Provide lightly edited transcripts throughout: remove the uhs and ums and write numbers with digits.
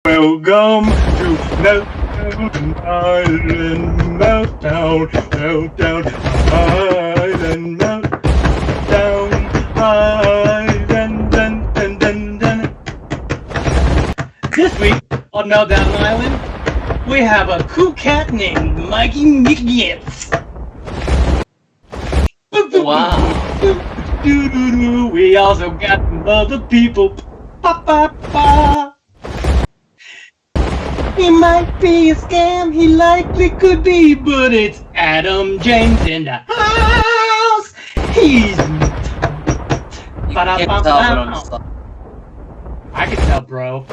Welcome to Meltdown Island, Meltdown, Meltdown Island, Meltdown Island, dun. This week on Meltdown Island, we have a cool cat named Mikey McGinnis. Wow. We also got some other people. He might be a scam, he likely could be, but it's Adam James in the house. He's... I can tell, bro.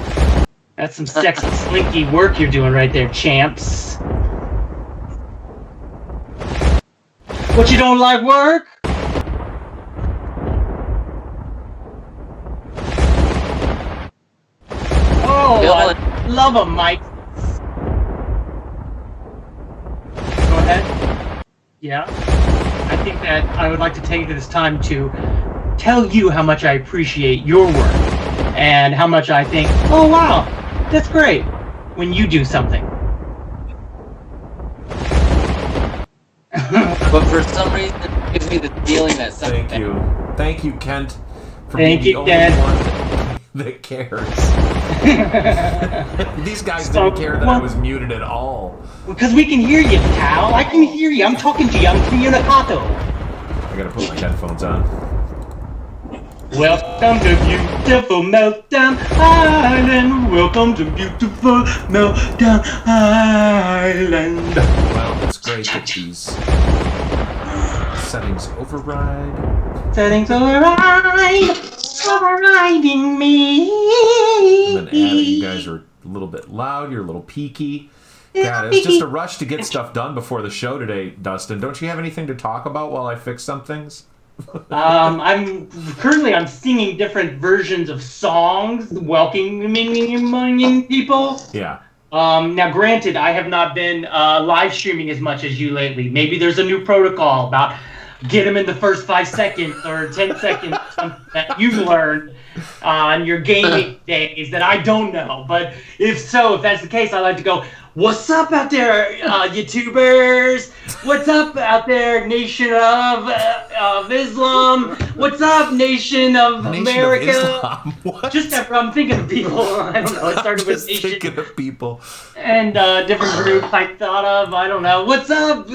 That's some sexy, slinky work you're doing right there, champs. What, you don't like work? Oh, I love 'em, Mike. Go ahead. Yeah. I think that I would like to take this time to tell you how much I appreciate your work and how much I think, oh wow, that's great when you do something. But for some reason, it gives me the feeling that something. Thank you, Kent, for Thank being you, the Kent. only one that cares. These guys didn't care that I was muted at all. Because we can hear you, pal. I can hear you. I'm talking to you. I'm communicato. I gotta put my headphones on. Welcome to beautiful Meltdown Island. Welcome to beautiful Meltdown Island. Well, it's great that these settings override. Settings overriding me. And then Adam, you guys are a little bit loud. You're a little peaky. God, it's just a rush to get stuff done before the show today, Dustin. Don't you have anything to talk about while I fix some things? I'm singing different versions of songs, welcoming people. Yeah. Now, granted, I have not been live streaming as much as you lately. Maybe there's a new protocol about get them in the first 5 seconds or 10 seconds that you've learned on your gaming days that I don't know. But if that's the case, I like to go, what's up out there, YouTubers? What's up out there, Nation of Islam? What's up, Nation of America? Nation of Islam? What? Just I'm thinking of people. I don't know. It started with Nation. Thinking of people. And different groups I thought of. I don't know. What's up,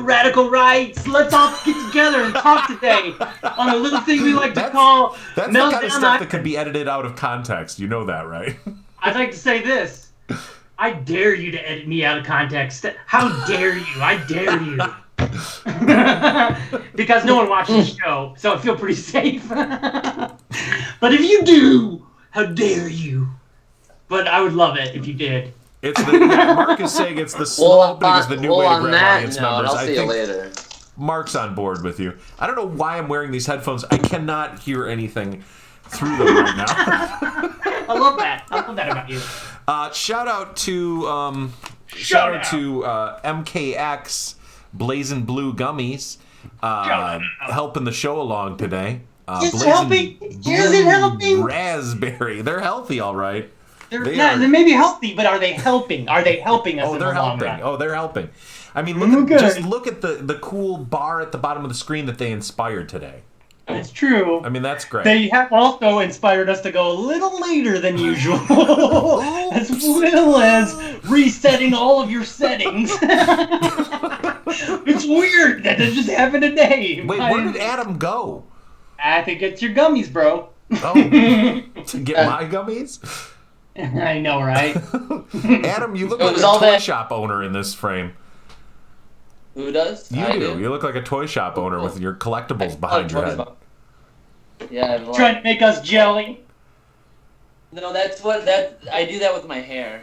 radical rights? Let's all get together and talk today on a little thing we like to call That's the kind of stuff that could be edited out of context. You know that, right? I'd like to say this. I dare you to edit me out of context. How dare you? I dare you. Because no one watches the show, so I feel pretty safe. But if you do, how dare you? But I would love it if you did. Mark is saying it's the slow opening is the new way to grab audience members. I'll see you later. Mark's on board with you. I don't know why I'm wearing these headphones. I cannot hear anything through them right now. I love that. I love that about you. Shout out to MKX Blazing Blue Gummies helping the show along today. Is it helping? Raspberry. They're healthy, all right. They may be healthy, but are they helping? Are they helping us? Oh, they're helping. Oh, they're helping. I mean, just look at the cool bar at the bottom of the screen that they inspired today. It's true. I mean, that's great. They have also inspired us to go a little later than usual, as well as resetting all of your settings. It's weird that it just happened today. Wait, where did Adam go? I think it's your gummies, bro. Oh, to get my gummies? I know, right? Adam, you look like a toy shop owner in this frame. Who does? You do. You look like a toy shop owner with your collectibles behind your head. Yeah, trying to make us jelly. No, I do that with my hair.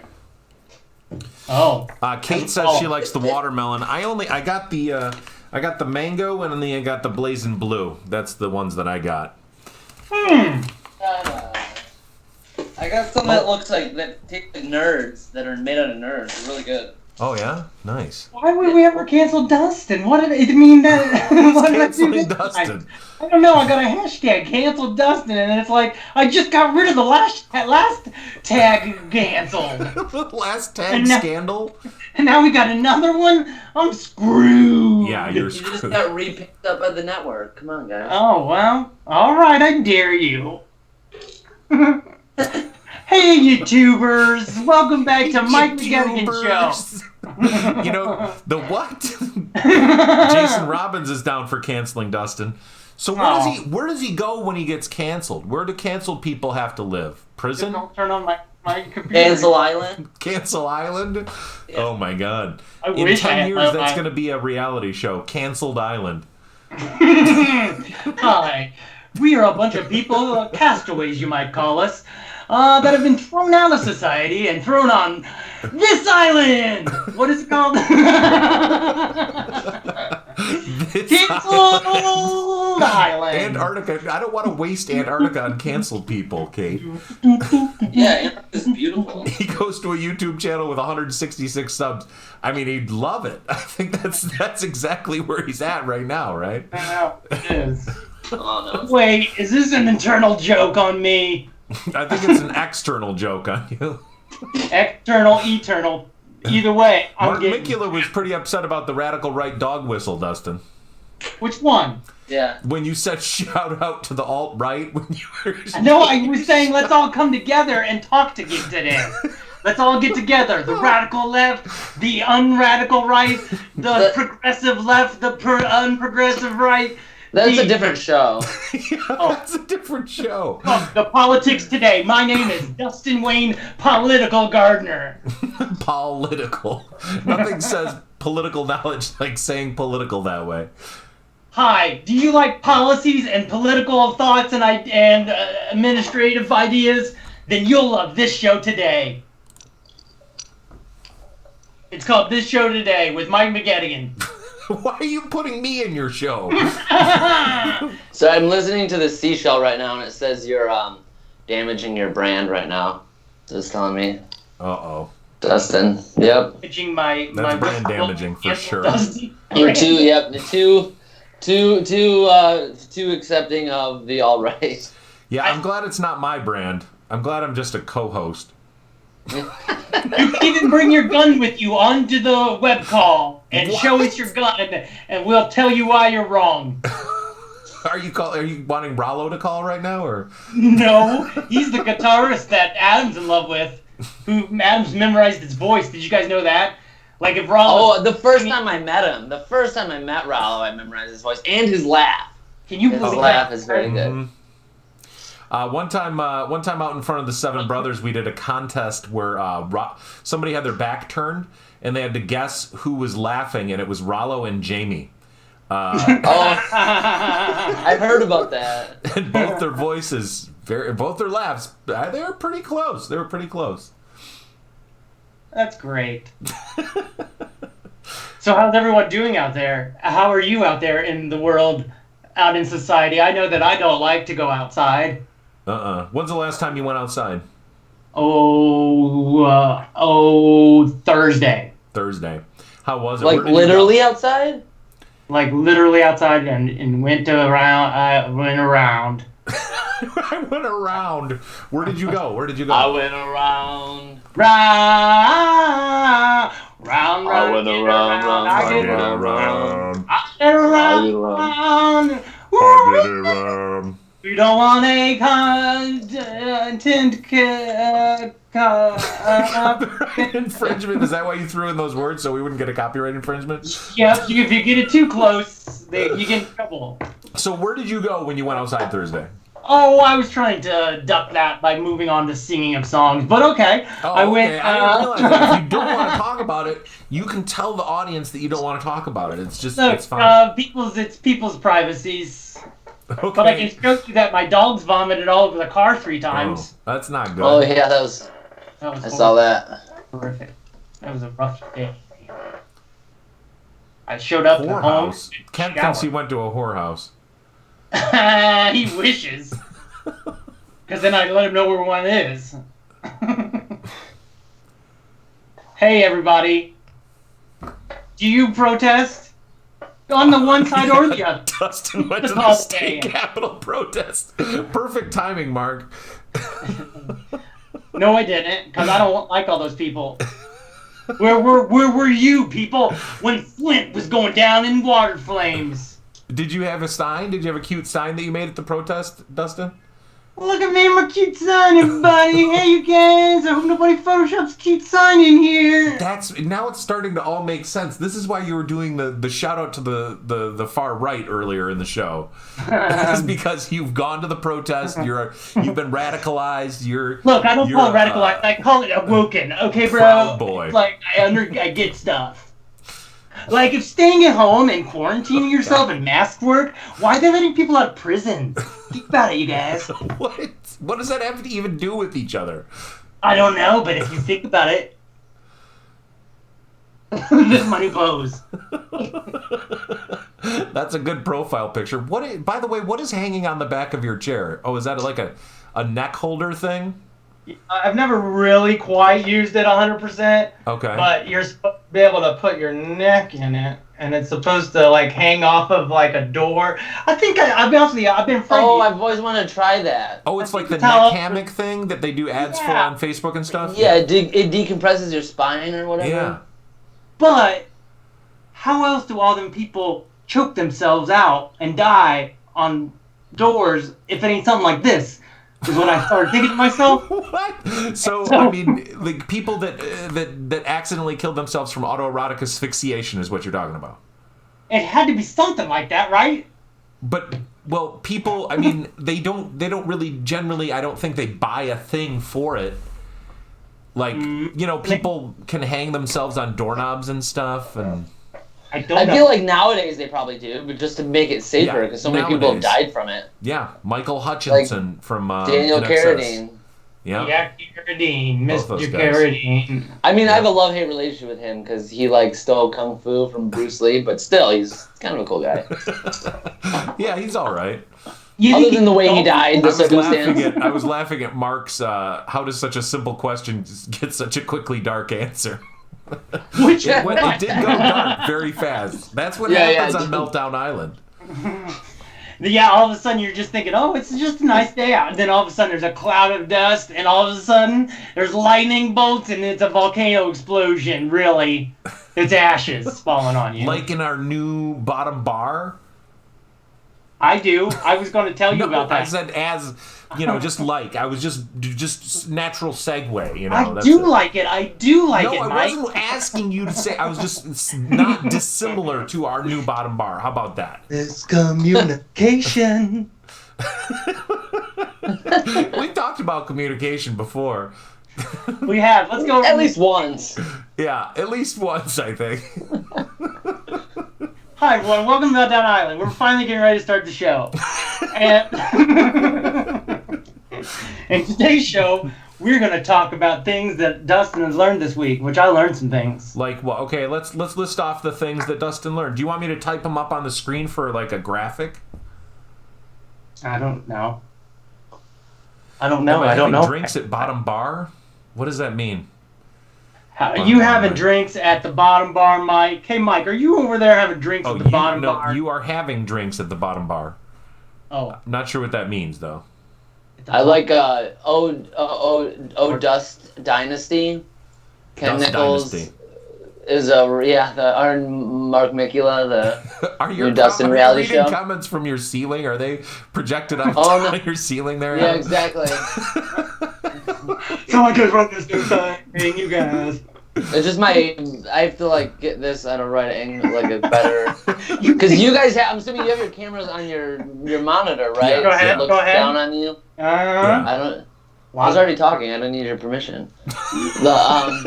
Oh. Kate says she likes the watermelon. I got the mango and then I got the blazing blue. That's the ones that I got. I got some that looks like that take the nerds that are made out of nerds. They're really good. Oh yeah, nice. Why would we ever cancel Dustin? What did it mean that? What did I do Canceling this Dustin. time? I don't know. I got a hashtag cancel Dustin, and it's like I just got rid of the last tag canceled, Last tag And now- scandal. and now we got another one. I'm screwed. Yeah, you're You just screwed. got re-picked up by the network. Come on, guys. Oh well. All right, I dare you. Hey, YouTubers! Welcome back to Mike McGettigan Show. You know, the what? Jason Robbins is down for canceling Dustin. So where does he go when he gets canceled? Where do canceled people have to live? Prison? Don't turn on my computer. Cancel Island. Cancel Island? Yeah. Oh my god. I In wish I 10 had years, my- that's going to be a reality show. Canceled Island. Hi. We are a bunch of people, castaways you might call us, that have been thrown out of society and thrown on this island! What is it called? Canceled Island! Antarctica. I don't want to waste Antarctica on canceled people, Kate. Yeah, Antarctica's beautiful. He goes to a YouTube channel with 166 subs. I mean, he'd love it. I think that's exactly where he's at right now, right? I know, it is. Oh no. Wait, is this an internal joke on me? I think it's an external joke on you. External, eternal. Either way, I'm Mark getting... Mikula was pretty upset about the radical right dog whistle, Dustin. Which one? Yeah. When you said shout out to the alt-right, when you were... No, I was saying let's all come together and talk today. Let's all get together. The radical left, the unradical right, the progressive left, the unprogressive right. That's a different show. Yeah, that's a different show. Oh, the politics today. My name is Dustin Wayne, political gardener. Political. Nothing says political knowledge like saying political that way. Hi, do you like policies and political thoughts and administrative ideas? Then you'll love this show today. It's called This Show Today with Mike McGettigan. Why are you putting me in your show? So I'm listening to the seashell right now, and it says you're damaging your brand right now. So it's telling me, Uh-oh. Dustin. Yep. Pitching my That's brand damaging for sure. You're too. Yep. Too accepting of the all right. Yeah, I'm glad it's not my brand. I'm glad I'm just a co-host. You can even bring your gun with you onto the web call and show us your gun, and we'll tell you why you're wrong. Are you wanting Rollo to call right now, or? No, he's the guitarist that Adam's in love with, who Adam's memorized his voice. Did you guys know that? Like if Rollo... Oh, the first time I met him, Rollo, I memorized his voice and his laugh. Can you His believe laugh that? is very good. Mhm. One time out in front of the Seven Brothers, we did a contest where somebody had their back turned and they had to guess who was laughing, and it was Rollo and Jamie. Oh, I heard about that. And both their voices, both their laughs, they were pretty close. They were pretty close. That's great. So how's everyone doing out there? How are you out there in the world, out in society? I know that I don't like to go outside. When's the last time you went outside? Thursday. Thursday. How was it? Like Where did you literally go? outside? Like literally outside and went around. I went around. I went around. Where did you go? Where did you go? I went around. Round, round, I went get around, I round, get around. I get around. I get around. We don't want a content Infringement? Is that why you threw in those words, so we wouldn't get a copyright infringement? Yep, if you get it too close, you get in trouble. So where did you go when you went outside Thursday? Oh, I was trying to duck that by moving on to singing of songs, but okay. I went. I didn't realize that. If you don't want to talk about it, you can tell the audience that you don't want to talk about it. It's just, it's fine. It's people's privacies. Okay. But I can show you that my dogs vomited all over the car 3 times. Oh, that's not good. Oh yeah, that was. I saw that. Horrific. That was a rough day. I showed up at home. Whorehouse. Kent thinks he went to a whorehouse. He wishes. Because then I let him know where one is. Hey, everybody. Do you protest? On the one side or the other? Dustin went to the state capitol protest. Perfect timing, Mark. No, I didn't, because I don't like all those people. Where were you, people, when Flint was going down in water flames? Did you have a sign? Did you have a cute sign that you made at the protest, Dustin? Look at me, my cute sign, everybody. Hey, you guys. I hope nobody photoshops cute sign in here. Now it's starting to all make sense. This is why you were doing the shout out to the far right earlier in the show. It's because you've gone to the protest. You've been radicalized. Look, I don't call it radicalized. I call it awoken. Okay, bro. Proud boy. Like I get stuff. Like, if staying at home and quarantining yourself and mask work, why are they letting people out of prison? Think about it, you guys. What does that have to even do with each other? I don't know, but if you think about it, this money blows. That's a good profile picture. By the way, what is hanging on the back of your chair? Oh, is that like a neck holder thing? I've never really quite used it 100%. Okay. But you're supposed to be able to put your neck in it, and it's supposed to like hang off of like a door. I'll be honest with you, I've been afraid. Oh, I've always wanted to try that. Oh, it's like the neck hammock thing that they do ads for on Facebook and stuff? Yeah, it decompresses your spine or whatever. Yeah. But how else do all them people choke themselves out and die on doors if it ain't something like this? Is when I started thinking to myself. What? So I mean, like people that accidentally killed themselves from autoerotic asphyxiation is what you're talking about. It had to be something like that, right? But people. I mean, they don't really generally. I don't think they buy a thing for it. Like people can hang themselves on doorknobs and stuff, and I feel like nowadays they probably do, but just to make it safer, because so many people have died from it. Yeah, Michael Hutchinson from Daniel Carradine. Yeah, Carradine, Mr. Carradine. I mean, I have a love-hate relationship with him because he stole kung fu from Bruce Lee, but still, he's kind of a cool guy. Yeah, he's all right. Other than the way he died, the circumstance. I was laughing at Mark's. How does such a simple question get such a quickly dark answer? It did go dark very fast. That's what happens on Meltdown Island. Yeah, all of a sudden you're just thinking, oh, it's just a nice day out. And then all of a sudden there's a cloud of dust, and all of a sudden there's lightning bolts, and it's a volcano explosion, really. It's ashes falling on you. Like in our new bottom bar? I do. I was going to tell you about that. I said just like. I was just natural segue, I do like it, Mike. No, I wasn't asking you to say. I was just not dissimilar to our new bottom bar. How about that? It's communication. We talked about communication before. We have. Let's go. At least once. Yeah, at least once, I think. Hi, everyone. Welcome to Meltdown Island. We're finally getting ready to start the show. And in today's show, we're going to talk about things that Dustin has learned this week, which I learned some things. Like, well, okay, let's list off the things that Dustin learned. Do you want me to type them up on the screen for, like, a graphic? I don't know. I don't know. Drinks at bottom bar? What does that mean? You having drinks at the bottom bar, Mike? Hey, Mike, are you over there having drinks at the bottom bar? No, you are having drinks at the bottom bar. Oh. I'm not sure what that means, though. I like Dust Dynasty. Ken Dust Nichols Dynasty. Is our Mark Mikula, the new Dustin reality reality show. Are you reading show. comments from your ceiling? Are they projected on your ceiling there? Yeah, exactly. Someone could run this new thing, you guys. It's just I have to get this at a right angle, a better. Because you guys I'm assuming you have your cameras on your monitor, right? Yeah, go ahead. It looks down on you. Yeah. I don't. I was already talking. I don't need your permission. Mine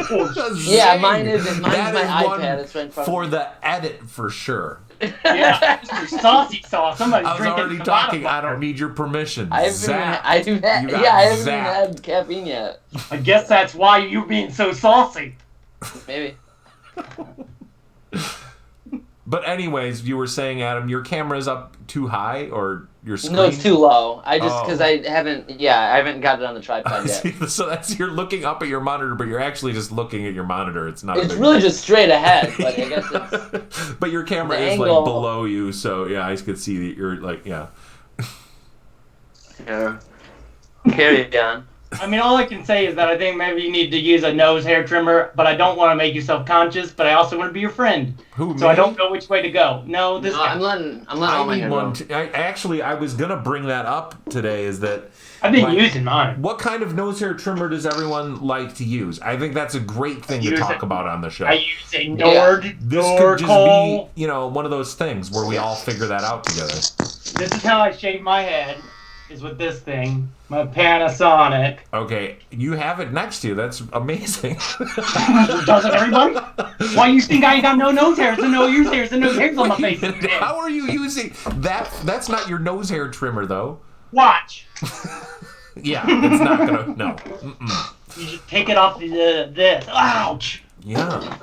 is my iPad. It's right in front for of me. the edit for sure. Yeah, saucy sauce. Somebody's I was drinking already talking. I don't need your permission. I haven't even had caffeine yet. I guess that's why you're being so saucy. Maybe. But But anyways, you were saying, Adam, your camera's up too high, or your screen? No, it's too low. I just because I haven't got it on the tripod yet. So you're looking up at your monitor, but you're actually just looking at your monitor. It's not. It's really just straight ahead, but I guess it's. But your camera is angle. like below you, so yeah, I could see that you're like Yeah. Carry on. I mean, all I can say is that I think maybe you need to use a nose hair trimmer, but I don't want to make you self-conscious, but I also want to be your friend. Who, so me? I don't know which way to go. No, this guy. I'm letting all my hair go. I was going to bring that up today, is that... I've been using mine. What kind of nose hair trimmer does everyone like to use? I think that's a great thing to talk about on the show. I use a Nord. This could just be, one of those things where we all figure that out together. This is how I shave my head, is with this thing. My Panasonic. Okay, you have it next to you. That's amazing. Doesn't everybody? Why you think I ain't got no nose hairs and no ears hairs and no hairs on my face? How are you using that? That's not your nose hair trimmer, though. Watch. Yeah, it's not gonna. No. Mm-mm. You just take it off this. Ouch. Yeah.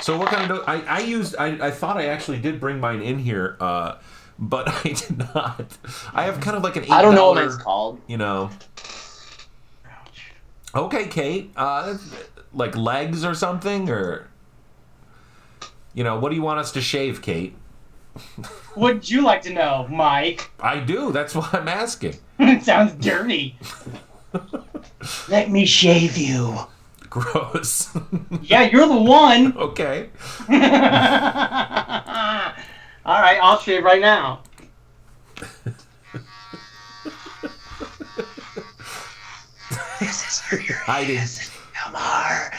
So what kind of? I thought I actually did bring mine in here. But I did not. I have kind of like an $8. I don't know what it's called. Okay, Kate. Like legs or something, or what do you want us to shave, Kate? What'd you like to know, Mike? I do. That's why I'm asking. It sounds dirty. Let me shave you. Gross. Yeah, you're the one. Okay. All right, I'll shave right now. This is for your ears. Come on,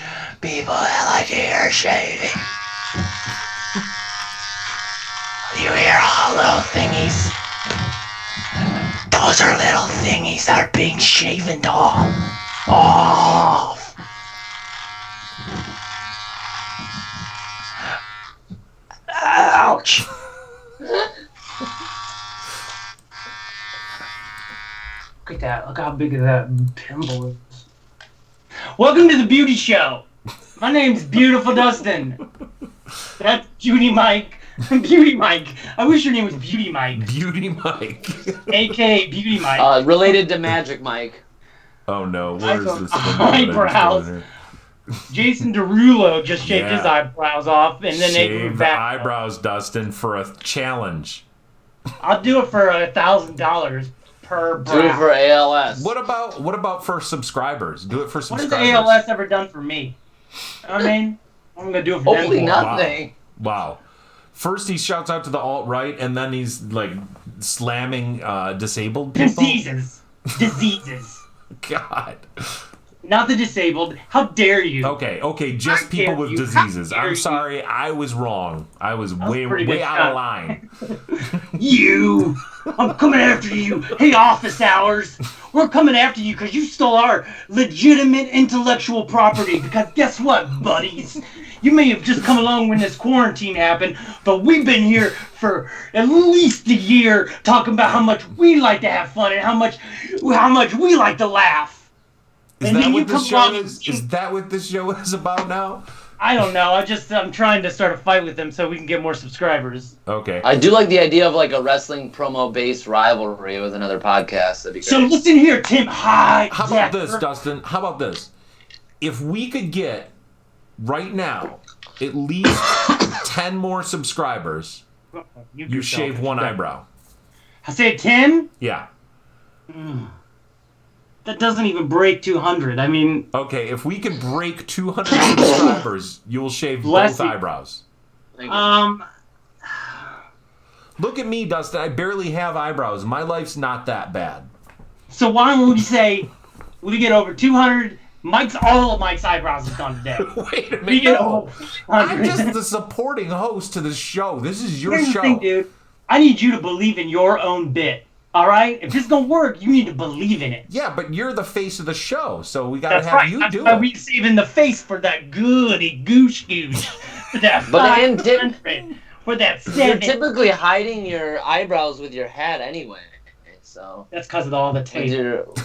people that like to hear shaving. You hear all little thingies? Those are little thingies that are being shaven off. Ouch. Look at that. Look how big of that pimple is. Welcome to the beauty show. My name's Beautiful Dustin. That's Judy Mike. Beauty Mike. I wish your name was Beauty Mike. Beauty Mike. A.K.A. Beauty Mike. Related to Magic Mike. Oh no, where's this? Eyebrows. Jason Derulo just shaved his eyebrows off, and then they grew back. Eyebrows, Dustin, for a challenge. I'll do it for $1,000 per brow. Do it for ALS. What about for subscribers? Do it for subscribers. What has ALS ever done for me? I mean, I'm gonna do it for hopefully them. nothing. Wow. First he shouts out to the alt-right, and then he's like slamming disabled people. Diseases. God. Not the disabled. How dare you? Okay, just people with diseases. I'm sorry, I was wrong. I was way out of line. You! I'm coming after you. Hey, office hours. We're coming after you because you stole our legitimate intellectual property. Because guess what, buddies? You may have just come along when this quarantine happened, but we've been here for at least a year talking about how much we like to have fun and how much we like to laugh. Is that what this show is? Is that what this show is about now? I don't know. I'm trying to start a fight with them so we can get more subscribers. Okay. I do like the idea of like a wrestling promo-based rivalry with another podcast. That'd be great. So listen here, Tim. How about this, Dustin? How about this? If we could get right now at least 10 more subscribers, you shave one eyebrow. I said 10? Yeah. That doesn't even break 200. I mean... Okay, if we can break 200 subscribers, you will shave both eyebrows. Look at me, Dustin. I barely have eyebrows. My life's not that bad. So why don't we say we get over 200... all of Mike's eyebrows is gone today. Wait a minute. No. I'm just the supporting host to the show. This is your show. Here's the thing, dude. I need you to believe in your own bit. All right? If this don't work, you need to believe in it. Yeah, but you're the face of the show, so we gotta have you do it. That's why we saving the face for that goody goose. For that for that 7. You're typically hiding your eyebrows with your hat anyway. so. That's because of all the tape.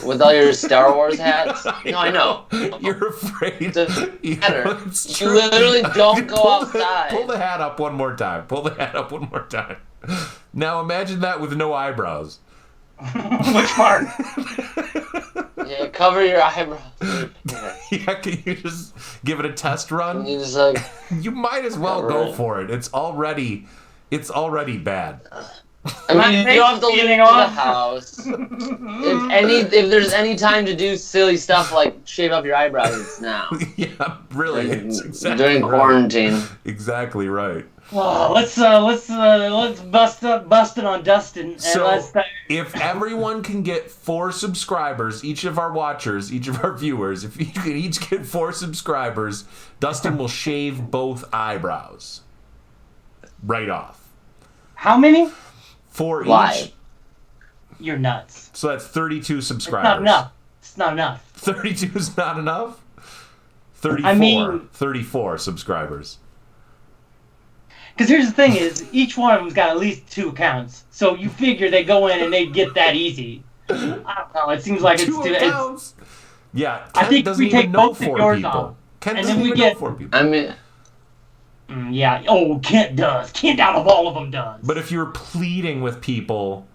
With all your Star Wars hats? No, I know. You're afraid. You literally don't go outside. Pull the hat up one more time. Pull the hat up one more time. Now imagine that with no eyebrows. Which part? Yeah, cover your eyebrows. Yeah, can you just give it a test run? You just like. You might as well go for it. It's already bad. I mean, you don't have to leave the house. If there's any time to do silly stuff like shave up your eyebrows, it's now. Yeah, really. It's exactly during quarantine. Exactly right. Well, let's bust it on Dustin. And So, if everyone can get 4 subscribers, each of our watchers, each of our viewers, if you can each get 4 subscribers, Dustin will shave both eyebrows right off. How many? 4 Live. each. You're nuts. So that's 32 subscribers. It's not enough. It's not enough. 32 is not enough? 34. I mean, 34 subscribers. Because here's the thing is, each one of them's got at least 2 accounts. So you figure they go in and they get that easy. I don't know. It seems like 2 accounts? Yeah, Ken I think doesn't we take even know both of 4 yours people. off. Ken And doesn't then we even know get- 4 people. I mean, yeah. Oh, Kent does. Kent out of all of them does. But if you're pleading with people,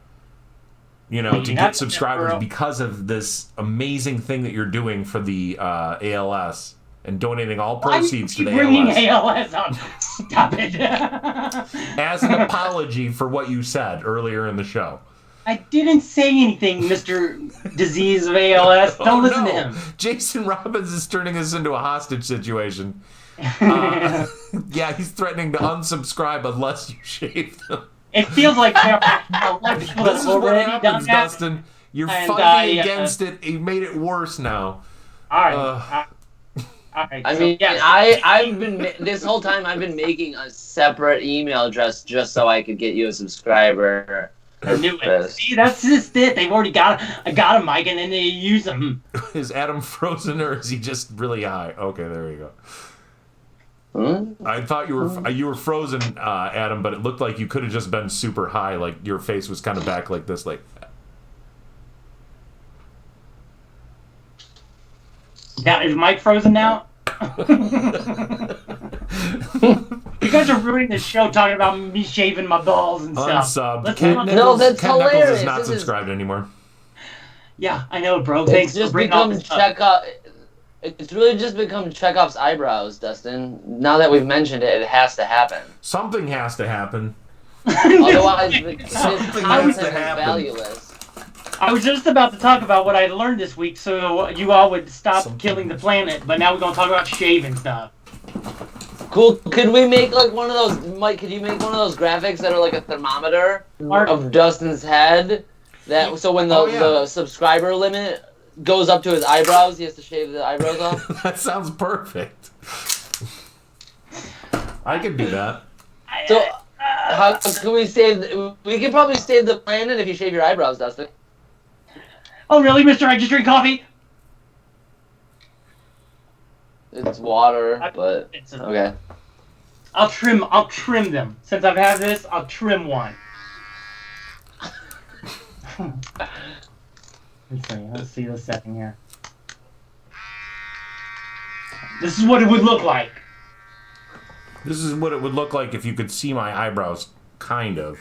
to get that's subscribers different. because of this amazing thing that you're doing for the ALS and donating all proceeds to the bringing ALS ALS up. Stop it. as an apology for what you said earlier in the show. I didn't say anything, Mr. Disease of ALS. Don't listen to him. Jason Robbins is turning this into a hostage situation. Yeah, he's threatening to unsubscribe unless you shave them. It feels like there are people This that's is what already happens, done that. Dustin. You're And, fighting against it. You made it worse now. All right. All right. I so, mean, yes. I've been this whole time I've been making a separate email address just so I could get you a subscriber. I knew it. See, that's just it. They've already got a mic, and then they use them. Is Adam frozen or is he just really high? Okay, there you go. I thought you were frozen, Adam, but it looked like you could have just been super high, like your face was kind of back like this, like. Now, is Mike frozen now? You guys are ruining the show talking about me shaving my balls and stuff. Unsubbed. No, that's Ken Knuckles hilarious. is not This is- subscribed anymore. Yeah, I know, bro. Thanks It's just for bringing all become this up. Chekhov. It's really just become Chekhov's eyebrows, Dustin. Now that we've mentioned it, it has to happen. Something has to happen. Otherwise, the Something content has is to happen. valueless. I was just about to talk about what I learned this week, so you all would stop killing the planet. But now we're gonna talk about shaving stuff. Cool. Could we make like one of those, Mike? Could you make one of those graphics that are like a thermometer of Dustin's head? That so when the subscriber limit goes up to his eyebrows, he has to shave the eyebrows off. That sounds perfect. I could do that. So how can we save? We can probably save the planet if you shave your eyebrows, Dustin. Oh, really, Mister? I just drink coffee. It's water, but okay. I'll trim them. Since I've had this, I'll trim one. Let's see the second here. This is what it would look like. This is what it would look like if you could see my eyebrows, kind of.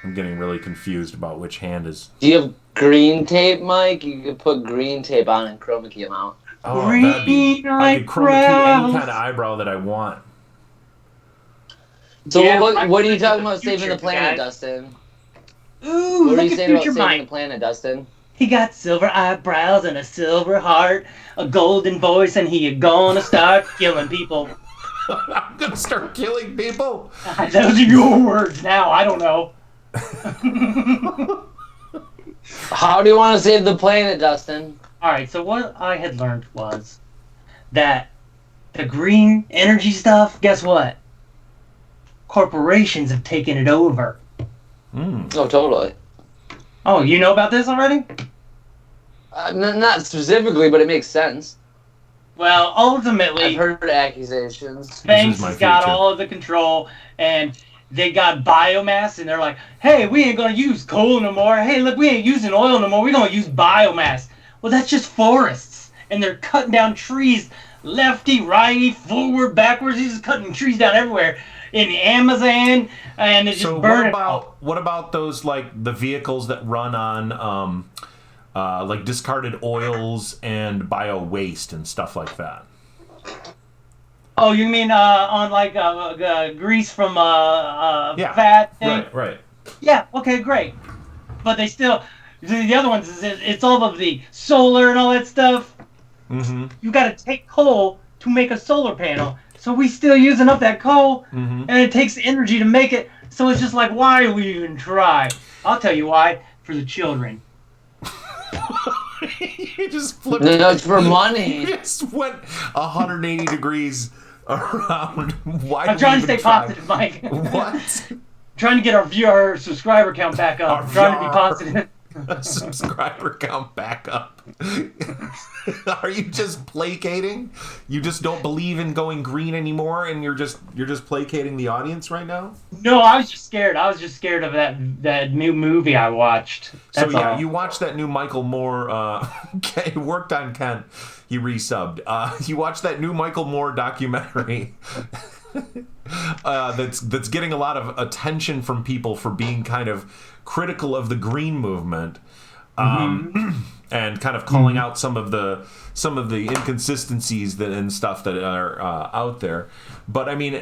I'm getting really confused about which hand is... Do you have green tape, Mike? You could put green tape on and chroma key them out. Oh, that'd be... I could chroma key any kind of eyebrow that I want. So Yeah, what are you talking about saving future, the planet, guys. Dustin? Ooh, What are look you at saying about future saving Mike. the planet, Dustin? He got silver eyebrows and a silver heart, a golden voice, and he gonna start killing people. I'm gonna start killing people? Those are your words now. I don't know. How do you want to save the planet, Dustin? Alright, so what I had learned was that the green energy stuff, guess what? Corporations have taken it over. Oh, totally. Oh, you know about this already? Not specifically, but it makes sense. Well, I've ultimately, heard accusations. Banks my has got future. all of the control, and they got biomass, and they're like, hey, we ain't gonna use coal no more. Hey, look, we ain't using oil no more. We're gonna use biomass. Well, that's just forests, and they're cutting down trees, lefty, righty, forward, backwards. He's just cutting trees down everywhere in the Amazon, and it's just burning. What about those like the vehicles that run on like discarded oils and bio waste and stuff like that? Oh, you mean on like grease from fat thing? Right. Yeah. Okay. Great. But they still, the other ones it's all of the solar and all that stuff. Mm-hmm. You got to take coal to make a solar panel, so we still using up that coal, Mm-hmm. and it takes energy to make it. So it's just like, why do we even try? I'll tell you why. For the children. You just flipped. No, it's for money. You just went 180 degrees around. Why? I'm trying to stay positive, Mike. What? Trying to get our subscriber count back up. Trying to be positive. Subscriber count back up. Are you just placating? You just don't believe in going green anymore, and you're just placating the audience right now? No, I was just scared. I was just scared of that new movie I watched. That's so yeah, all. you watched that new Michael Moore. He worked on Kent. He resubbed. You watched that new Michael Moore documentary. That's getting a lot of attention from people for being kind of critical of the green movement, and kind of calling out some of the inconsistencies and stuff that are out there. But I mean,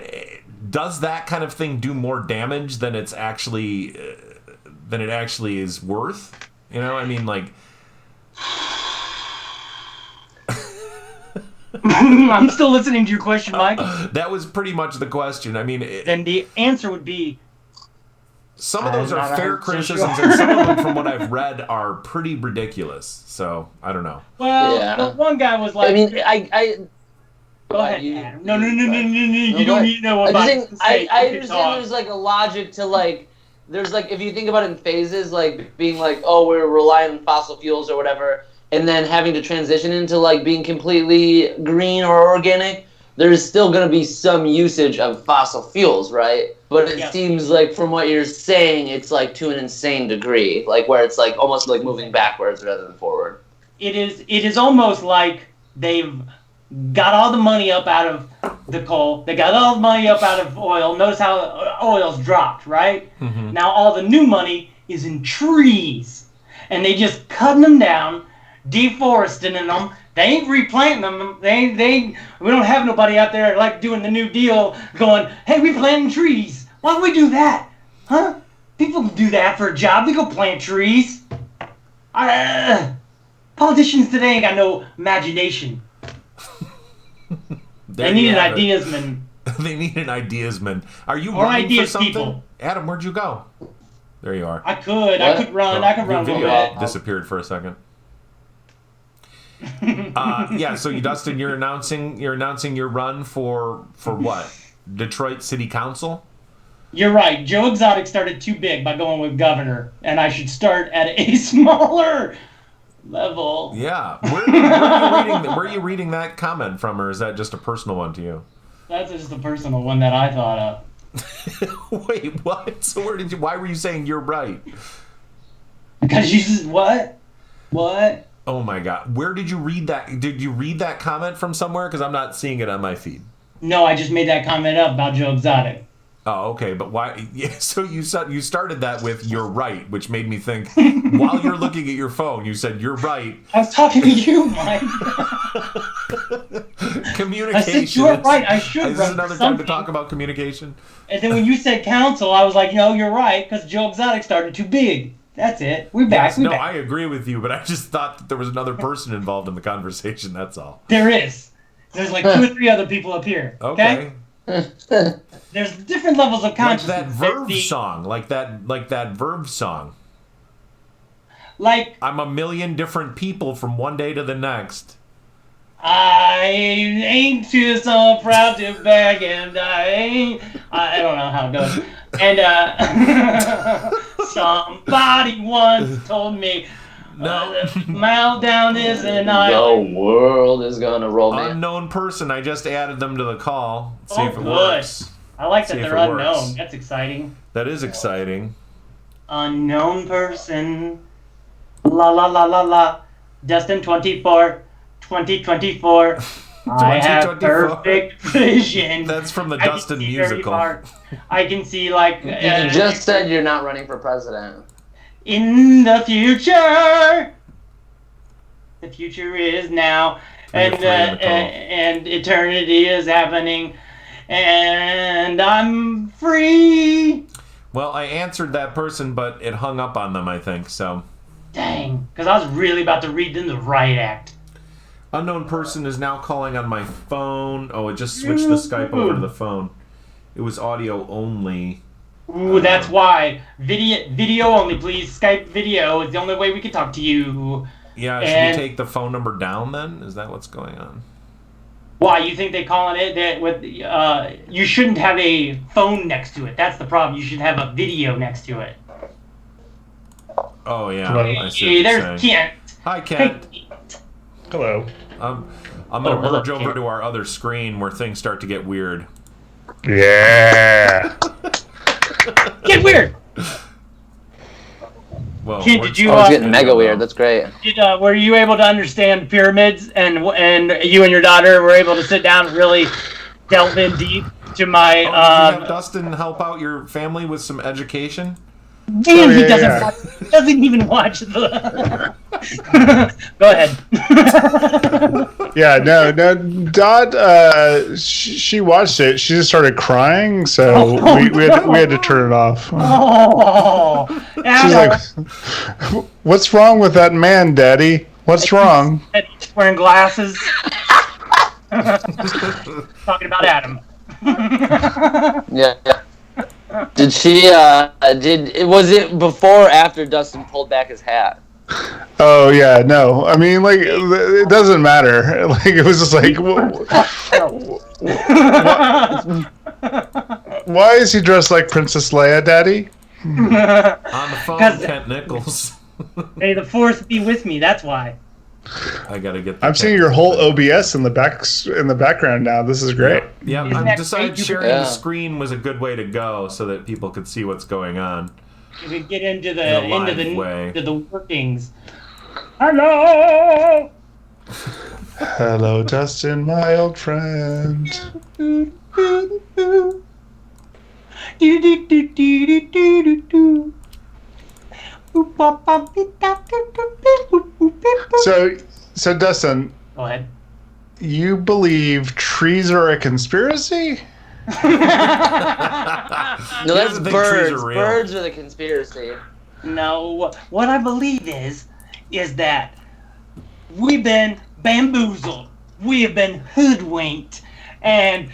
does that kind of thing do more damage than it actually is worth? You know, I mean, like. I'm still listening to your question, Mike. That was pretty much the question. I mean, then the answer would be. Some of those are fair criticisms, and some of them, from what I've read, are pretty ridiculous. So I don't know. Well, Yeah. the one guy was like. I mean, I go ahead, Adam. No. You don't need to know what I understand there's like a logic to like. There's like, if you think about it in phases, like being like, oh, we're relying on fossil fuels or whatever, and then having to transition into like being completely green or organic. There's still going to be some usage of fossil fuels, right? But it seems like from what you're saying, it's like to an insane degree, like where it's like almost like moving backwards rather than forward. It is almost like they've got all the money up out of the coal. They got all the money up out of oil. Notice how oil's dropped, right? Mm-hmm. Now all the new money is in trees. And they just cutting them down, deforesting them. They ain't replanting them. We don't have nobody out there like doing the New Deal going, hey, we planting trees. Why do we do that? Huh? People do that for a job. They go plant trees. Politicians today ain't got no imagination. They need an ideasman. They need an ideasman. Are you or running ideas for something? People. Adam, where'd you go? There you are. I could run. I could run your a video little bit. disappeared for a second. Yeah, so Dustin, you're announcing your run for what? Detroit City Council? You're right. Joe Exotic started too big by going with governor, and I should start at a smaller level. Yeah. Where are you reading that comment from, or is that just a personal one to you? That's just a personal one that I thought of. Wait, what? So why were you saying you're right? Because you just what? What? Oh my God! Where did you read that? Did you read that comment from somewhere? Because I'm not seeing it on my feed. No, I just made that comment up about Joe Exotic. Oh, okay, but why? Yeah, so you started that with "you're right," which made me think. While you're looking at your phone, you said "you're right." I was talking to you, Mike. Communication. I said you're right. I should. Is this another time to talk about communication? And then when you said council, I was like, no, you're right, because Joe Exotic started too big. That's it. We're back. Yes, no, I agree with you, but I just thought that there was another person involved in the conversation. That's all. There is. There's like 2 or 3 other people up here. Okay. There's different levels of consciousness. Like that Verve song. Like that Verve song. Like I'm a million different people from one day to the next. I ain't too so proud to beg, and I don't know how it goes. And somebody once told me, no, meltdown is an The world is gonna roll me. Unknown person. I just added them to the call. See if it good. works. I like See that if they're it unknown. works. That's exciting. That is exciting. Unknown person. La la la la la. Dustin 24. 2024. I have 2024. perfect vision. That's from the I can Dustin see very musical. far. I can see like You just said you're not running for president. in the future. The future is now, and eternity is happening, and I'm free. Well, I answered that person, but it hung up on them, I think, so. Dang, because I was really about to read them the right act. Unknown person is now calling on my phone. Oh, it just switched the Skype over to the phone. It was audio only. Ooh, that's why. Video only, please. Skype video is the only way we can talk to you. Yeah, should we take the phone number down then? Is that what's going on? Why, you think they calling it that with you shouldn't have a phone next to it. That's the problem. You should have a video next to it. Oh, yeah. Hello. I see what you're There's saying. Kent. Hi, Kent. Hello. I'm going to hello, merge over Kent. to our other screen where things start to get weird. Yeah. Get weird. Well, Kent, did you? Oh, it's getting mega weird. That's great. Were you able to understand pyramids, and you and your daughter were able to sit down and really delve in deep to my? Did you have Dustin help out your family with some education? Damn, he yeah, doesn't. yeah. Doesn't even watch the. Go ahead. Yeah, no, Dot, she watched it. She just started crying, so we had to turn it off. Oh, She's like, "What's wrong with that man, Daddy? What's wrong?" He's wearing glasses. Talking about Adam. Yeah. Did she? Was it before or after Dustin pulled back his hat? Oh yeah, no. I mean, like, it doesn't matter. Like, it was just like, why is he dressed like Princess Leia, Daddy? On the phone, 'Cause- Kent Nichols. May the force be with me. That's why. I gotta get. I'm seeing your whole OBS in the background now. This is great. Yeah, Isn't I've that decided great? sharing Yeah. the screen was a good way to go, so that people could see what's going on. You can get into In a live the way. into the workings. Hello. Hello, Dustin, my old friend. So Dustin, Go ahead. you believe trees are a conspiracy? No, He that's doesn't think trees birds. are real. Birds are the conspiracy. No, what I believe is that we've been bamboozled. We have been hoodwinked. And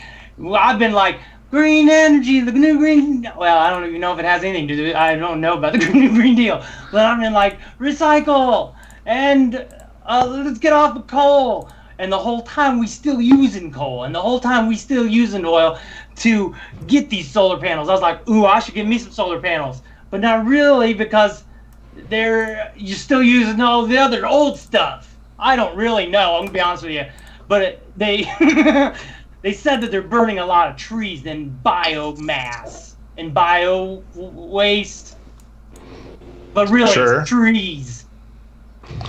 I've been like, green energy, the new green... Well, I don't even know if it has anything to do... I don't know about the new green deal. But I've been like, recycle! And let's get off of coal. And the whole time we still using coal. And the whole time we still using oil to get these solar panels. I was like, ooh, I should get me some solar panels. But not really, because you're still using all the other old stuff. I don't really know, I'm gonna be honest with you. But they they said that they're burning a lot of trees and biomass and bio waste. But really, Sure. it's trees.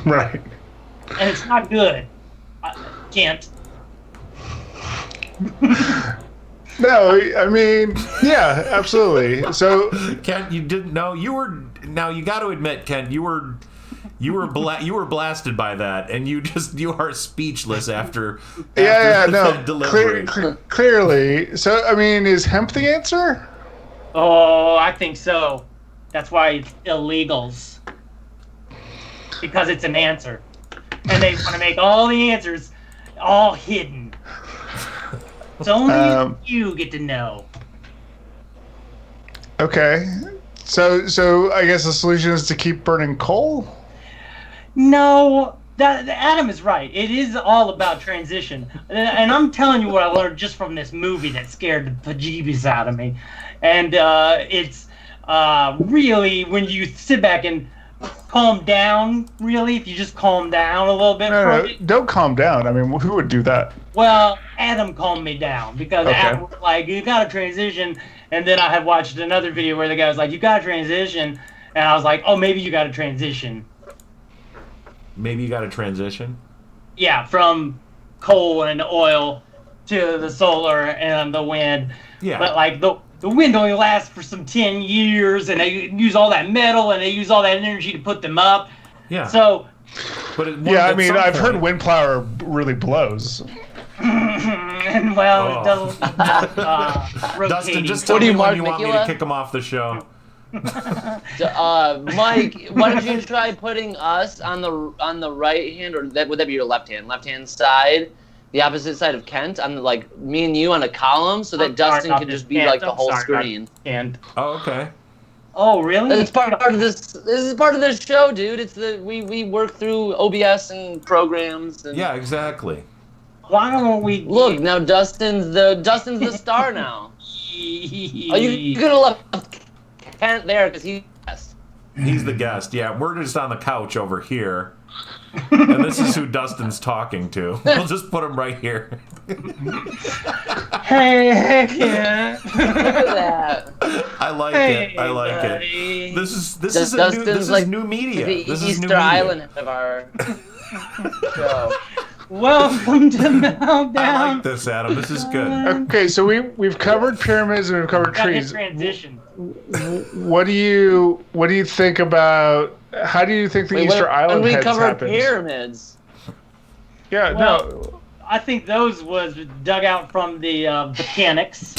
Right. And it's not good. I can't. No, I mean, yeah, absolutely. So, Kent, you didn't know you were. Now you got to admit, Kent, you were blasted by that, and you are speechless after. yeah, after no, that delivery. clearly. So, I mean, is hemp the answer? Oh, I think so. That's why it's illegals. Because it's an answer. And they want to make all the answers all hidden. So only you get to know. Okay. So I guess the solution is to keep burning coal? No, Adam is right. It is all about transition. And I'm telling you what I learned just from this movie that scared the bejeebies out of me. And it's really, when you sit back and calm down, really, if you just calm down a little bit from it. Don't calm down. I mean, who would do that? Well, Adam calmed me down because Adam was like, you got to transition. And then I had watched another video where the guy was like, you got to transition. And I was like, oh, maybe you got to transition. Maybe you got to transition? Yeah, from coal and oil to the solar and the wind. Yeah. But like the wind only lasts for some 10 years, and they use all that metal and they use all that energy to put them up. Yeah. So. But I mean, I've heard wind power really blows. And well, it doesn't rotating. Dustin, just tell me when you want me to kick him off the show. Mike, why don't you try putting us on the right hand, or would that be your left hand side, the opposite side of Kent, on like me and you on a column, so that Dustin can just be like the whole screen. Oh, okay. Oh, really? It's part of this. This is part of this show, dude. It's we work through OBS and programs. And... Yeah, exactly. Why don't we look now? Dustin's the star now. Oh, you could have left Kent there because he's the guest. He's the guest. Yeah, we're just on the couch over here, and this is who Dustin's talking to. We'll just put him right here. Hey, heck yeah! Look at that. I like it. I like it. This is new media. This is Easter new Island of our show. Welcome to Meltdown. I like this, Adam. This is good. Okay, so we've covered pyramids and we've covered trees. Transition. What do you think about? How do you think the Easter Island heads happened? When we covered pyramids. Yeah, no. I think those was dug out from the mechanics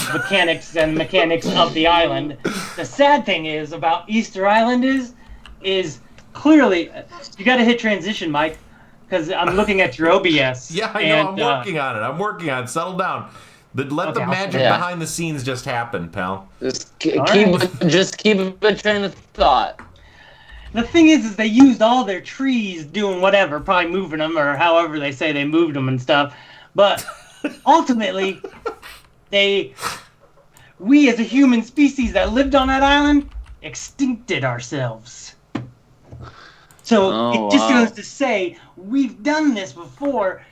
and mechanics of the island. The sad thing is about Easter Island is clearly you got to hit transition, Mike. Because I'm looking at your OBS. Yeah, I know. I'm working on it. Settle down. Let the magic behind the scenes just happen, pal. Just keep a train of thought. The thing is they used all their trees doing whatever, probably moving them or however they say they moved them and stuff. But ultimately, we as a human species that lived on that island, extincted ourselves. So it just goes to say, we've done this before,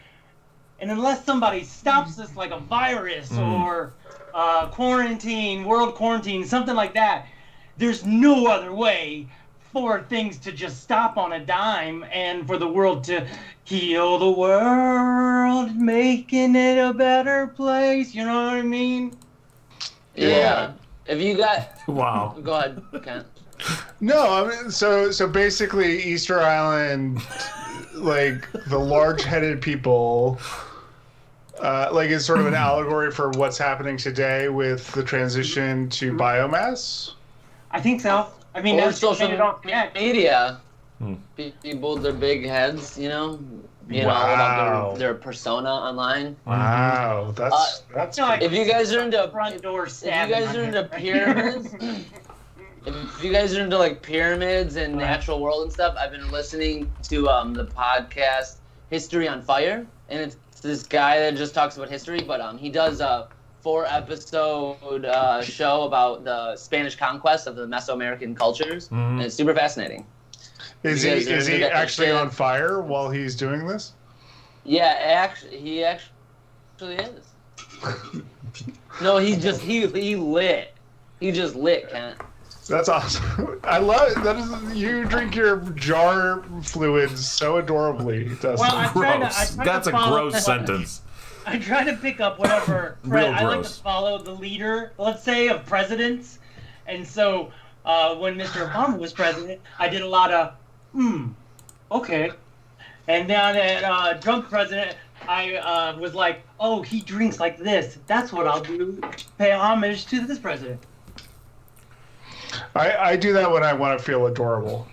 and unless somebody stops us like a virus or world quarantine, something like that, there's no other way for things to just stop on a dime and for the world to heal the world, making it a better place. You know what I mean? Yeah. If you got... Wow. Go ahead, Kent. No, I mean, so basically Easter Island, like the large-headed people, like is sort of an allegory for what's happening today with the transition to biomass. I think so. I mean, or social media. People with their big heads, you know about their persona online. Wow, that's. If you guys are into front door pyramids. If you guys are into like pyramids and natural world and stuff, I've been listening to the podcast History on Fire, and it's this guy that just talks about history, but he does a 4-episode show about the Spanish conquest of the Mesoamerican cultures, and it's super fascinating. Is he actually on fire while he's doing this? Yeah, he actually is. No, he lit. He just lit, Kent. That's awesome. I love it. That is, you drink your jar fluids so adorably, Dustin. Well, gross. That's a gross sentence. I try to pick up whatever. I like to follow the leader, let's say, of presidents. And so when Mr. Obama was president, I did a lot of, okay. And then at Trump president, I was like, oh, he drinks like this. That's what I'll do. Pay homage to this president. I do that when I want to feel adorable.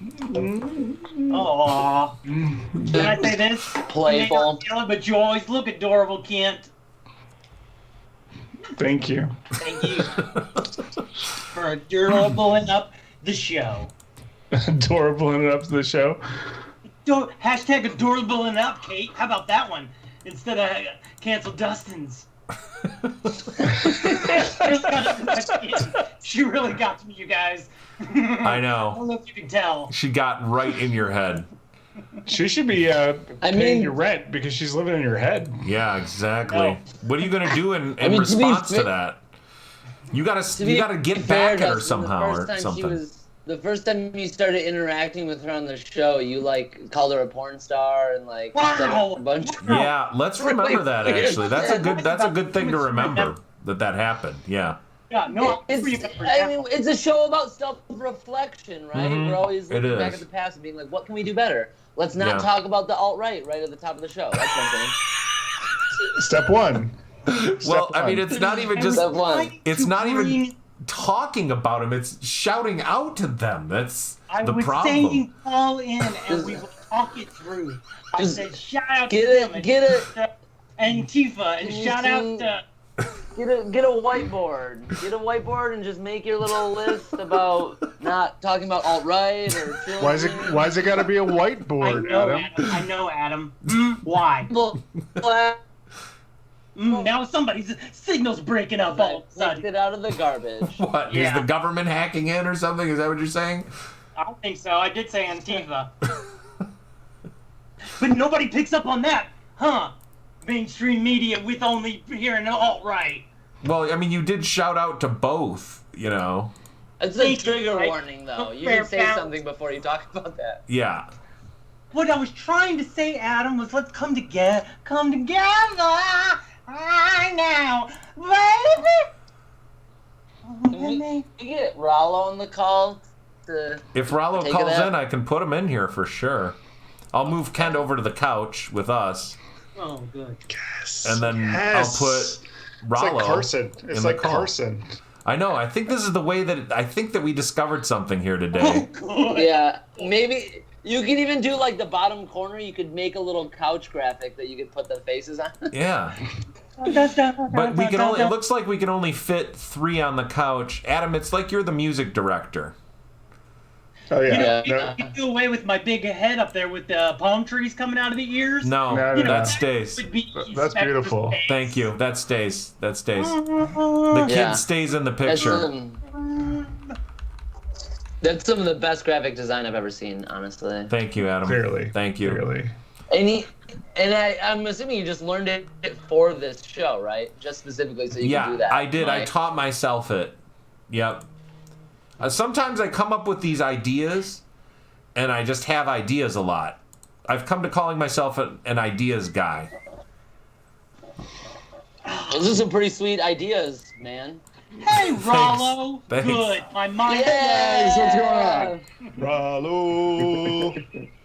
Aww. Can I say this? Playful. But you always look adorable, Kent. Thank you. Thank you. For adorabling up the show. Adorabling up the show? Hashtag adorabling up, Kate. How about that one? Instead of cancel Dustin's. She really got to me, you guys. I know. I don't know if you can tell. She got right in your head. She should be paying your rent because she's living in your head. Yeah, exactly. No. What are you gonna do in I mean, response to that? You gotta get back at her somehow or something. The first time you started interacting with her on the show, you like called her a porn star and like said a bunch. Yeah, let's remember that weird actually. That's a good thing to remember that happened. Yeah. Yeah, no, it's a show about self-reflection, right? Mhm. We're always It looking back is. at the past and being like, what can we do better? Let's not Yeah. talk about the alt-right right at the top of the show. That's one thing. Step one. Well, I mean, it's not even just. Step one. It's not even talking about them. It's shouting out to them. That's the was problem. saying call in and we will talk it through. I Just said shout out get to it- them get it. and Tifa and shout out to Get a whiteboard. Get a whiteboard and just make your little list about not talking about alt-right or children. Why is it got to be a whiteboard, Adam? I know, Adam. Why? Now somebody's signal's breaking up all of a Picked sudden. it out of the garbage. What is Yeah. the government hacking in or something? Is that what you're saying? I don't think so. I did say Antifa. But nobody picks up on that, huh? Mainstream media with only hearing alt-right. Well, I mean, you did shout out to both. You know. It's a trigger Right? warning, though. You Fair can say balance. something before you talk about that. Yeah. What I was trying to say, Adam, was let's come together right now, Can baby. we get Rollo on the call? If Rollo Take calls it out. in, I can put him in here for sure. I'll move Kent over to the couch with us, Oh, good. Yes. and then Yes. I'll put It's Rollo. like Carson. It's in the like call. Carson. I know. I think this is the way I think that we discovered something here today. Good. Yeah, maybe you could even do like the bottom corner. You could make a little couch graphic that you could put the faces on. Yeah. But we can only. It looks like we can only fit 3 on the couch. Adam, it's like you're the music director. Oh You yeah. know, you do away with my big head up there with the palm trees coming out of the ears. No, No, that no. stays. Would be That's beautiful. Thank you. That stays. That stays. The kid Yeah. stays in the That's picture. That's some of the best graphic design I've ever seen, honestly. Thank you, Adam. Clearly. Thank you. Clearly. And I'm assuming you just learned it for this show, right? Just specifically so you can do that. I did. I Like, taught myself it. Yep. Sometimes I come up with these ideas, and I just have ideas a lot. I've come to calling myself an ideas guy. Those are some pretty sweet ideas, man. Hey, Rollo. Thanks. Good. My mind. Yes, what's going on? Rollo.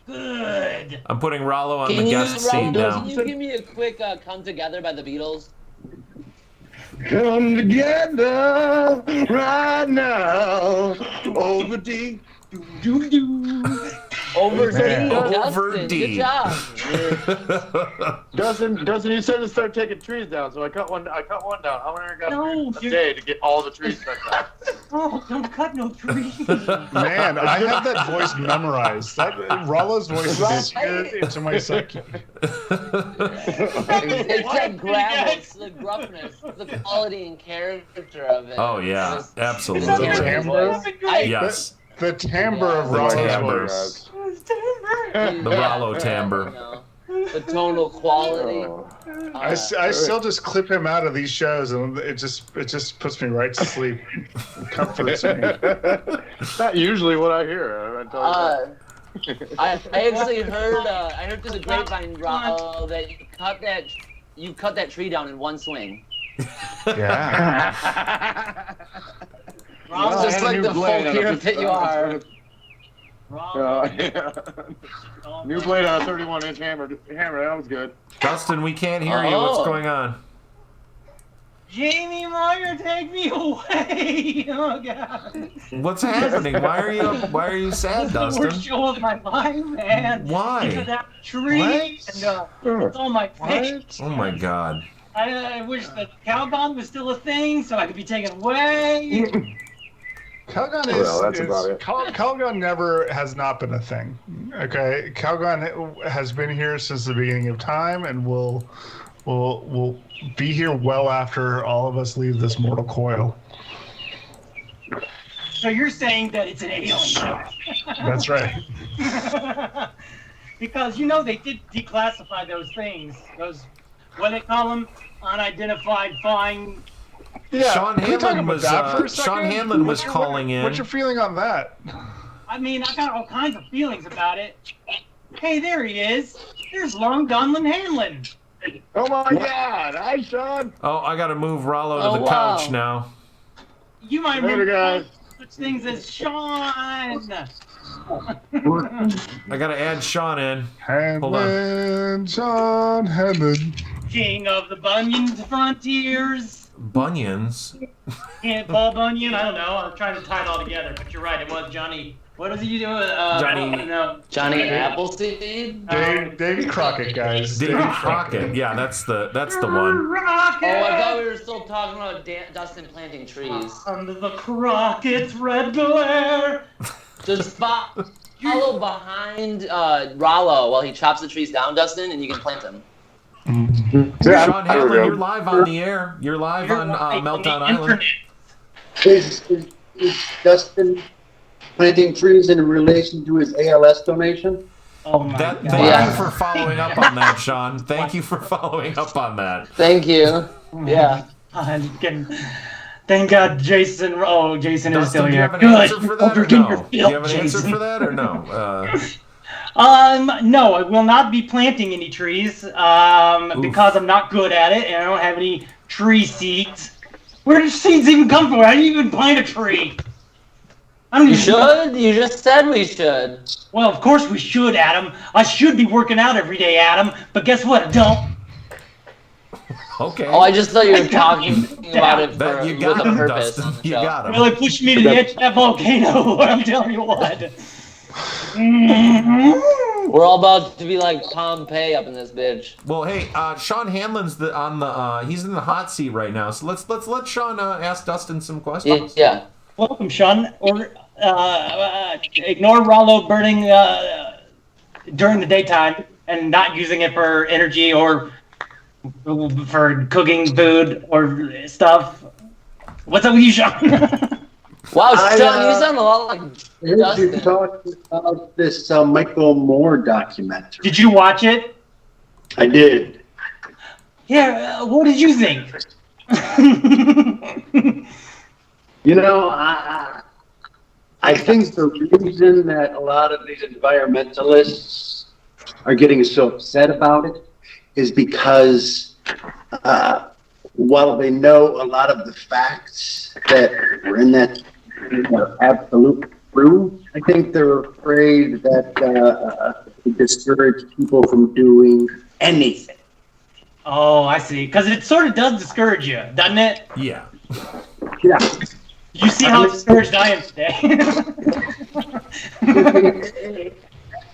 Good. I'm putting Rollo on Can the you, guest seat Rollo, now. can you give me a quick "Come Together" by the Beatles? Come together right now over D. Over D. Man. Over Dustin, D. Good job. Dustin, you said to start taking trees down, so I cut one down. How many I got No, a dude. day to get all the trees cut down? Oh, don't cut no trees. Man, I have that voice memorized. Rollo's voice is seared into my psyche. It's that gravel, it's the gruffness, the quality and character of it. Oh, yeah. It's Absolutely. The timbre? Yes. The timbre of Yeah. Rollo's timbre. voice. The Rollo timbre. The tonal quality. Oh. I still just clip him out of these shows, and it just puts me right to sleep. Comforts me. Not usually what I hear. I tell you I actually heard I heard through the grapevine, that you cut that tree down in one swing. Yeah. Rollo, Well, I Just had a like new the blade folk on a hero 50 that you are. Rollo. yeah. New blade on a 31-inch hammer. That was good. Dustin, we can't hear you. What's Oh. going on? Jamie Meyer, take me away! Oh God! What's happening? Why are you sad, The worst Dustin? show of my life, man. Why? Because that tree and it's on my face. Oh my God. I wish that Calgon was still a thing, so I could be taken away. Calgon Well, that's about it. Calgon never has not been a thing. Okay, Calgon has been here since the beginning of time and will We'll be here well after all of us leave this mortal coil. So you're saying that it's an alien? That's right. Because they did declassify those things. Those, what do they call them? Unidentified flying. Yeah, Sean can we talk Hanlon about was that for a second? Sean Hanlon was calling in. What's your feeling on that? I mean, I got all kinds of feelings about it. Hey, there he is. There's Long Donlin Hanlon. Oh my God! Hi, Sean. Oh, I got to move Rollo to Oh, the wow. couch now. You might Later, remember guys. such things as Sean. I got to add Sean in. Hanlon, Sean Hanlon. King of the Bunyan's Frontiers. Bunions. Paul Bunyan? I don't know. I'm trying to tie it all together, but you're right. It was Johnny. What is he doing? Johnny- I don't know. Johnny Appleseed? Davy Crockett, guys. Davy Crockett. Yeah, that's the one. Rocket! Oh, I thought we were still talking about Dustin planting trees. Under the Crockett's red glare. Just follow behind Rollo while he chops the trees down, Dustin, and you can plant them. Yeah, Sean there we Hanlon, go. you're live on the air. You're live on Meltdown Island. Is Dustin planting trees in relation to his ALS donation? Oh my Thank God. Yeah. you for following up on that, Sean. Thank you for following up on that. Thank you. Yeah. Thank God Jason. Oh, Jason is still Dustin, do you here. have an Good. answer for that or Overdo your no? Do you have an filth, answer Jason. for that or no? No, I will not be planting any trees because I'm not good at it and I don't have any tree seeds. Where do seeds even come from? How do you even plant a tree? I don't You even should. You just said we should. Well, of course we should, Adam. I should be working out every day, Adam. But guess what? I don't. Okay. Oh, I just thought you were talking about it That you with got a him, purpose. Dustin. on the You show. got him. Really pushed me to the edge of that volcano. I'm telling you what. We're all about to be like Pompeii up in this bitch. Well, hey, Sean Hanlon's he's in the hot seat right now. So let's let Sean ask Dustin some questions. Yeah. Welcome, Sean. Or ignore Rollo burning during the daytime and not using it for energy or for cooking food or stuff. What's up with you, Sean? Wow, Sean, you sound a lot like I heard you Dustin. talking about this Michael Moore documentary. Did you watch it? I did. Yeah. What did you think? You know, I think the reason that a lot of these environmentalists are getting so upset about it is because while they know a lot of the facts that were in that are absolutely true, I think they're afraid that it discourage people from doing anything. Oh, I see. Because it sort of does discourage you, doesn't it? Yeah. Yeah. You see how discouraged I am today.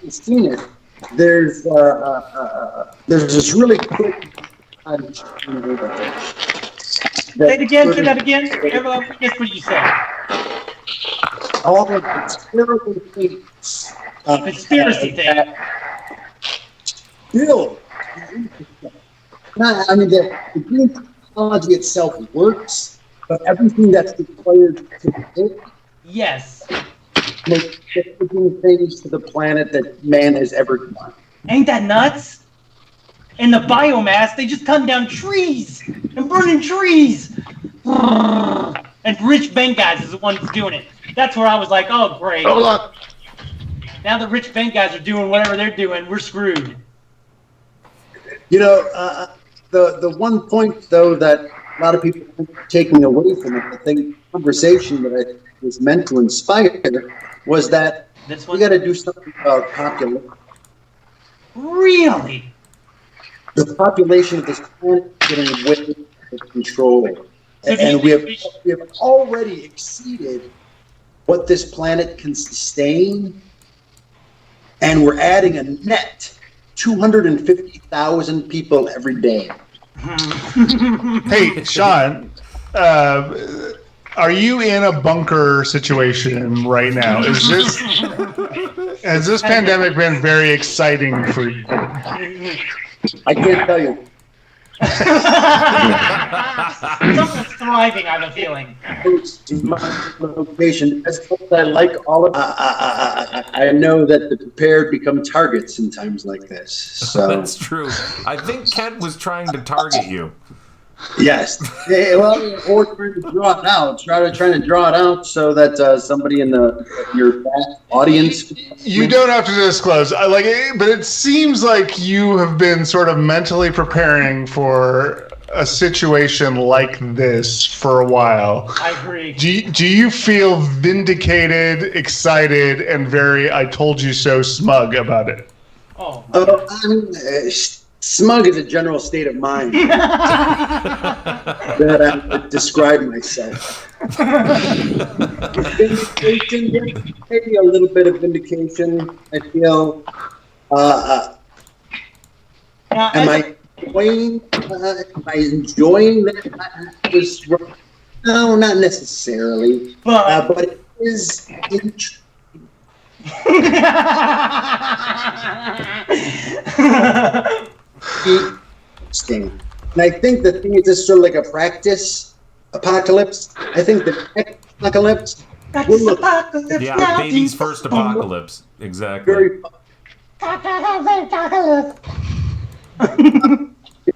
You've seen it. There's this really quick. Say it again. Say that again. Everyone, guess what you said. All of the terrible things. Conspiracy thing. Still, I mean, the green technology itself works, but everything that's required to hit Yes. makes different things to the planet that man has ever done. Ain't that nuts? And the biomass, they just cut down trees and burning trees. And rich bank guys is the one that's doing it. That's where I was like, oh, great. Hold on. Now the rich bank guys are doing whatever they're doing. We're screwed. You know, the one point though that a lot of people are taking away from it, I think, conversation that I was meant to inspire was that This we one? got to do something about population. Really? The population of this planet is getting way out of control, So do and you we think have already exceeded what this planet can sustain, and we're adding a net 250,000 people every day. Hey, Sean, are you in a bunker situation right now? Has this pandemic been very exciting for you? I can't tell you. Someone's thriving, I have a feeling. Location. As much as I like all of I know that the prepared become targets in times like this. So That's true. I think Kent was trying to target you. yes. Yeah, well, or trying to draw it out. Trying to draw it out so that somebody in your audience. You don't have to disclose. But it seems like you have been sort of mentally preparing for a situation like this for a while. I agree. Do you feel vindicated, excited, and very "I told you so" smug about it? Oh. Smug is a general state of mind that I would describe myself. Vindication, maybe a little bit of vindication. I feel. Am I enjoying that? No, not necessarily. But it is interesting. And I think the thing is just sort of like a practice apocalypse. I think the next apocalypse will look Yeah, baby's first apocalypse. Exactly. very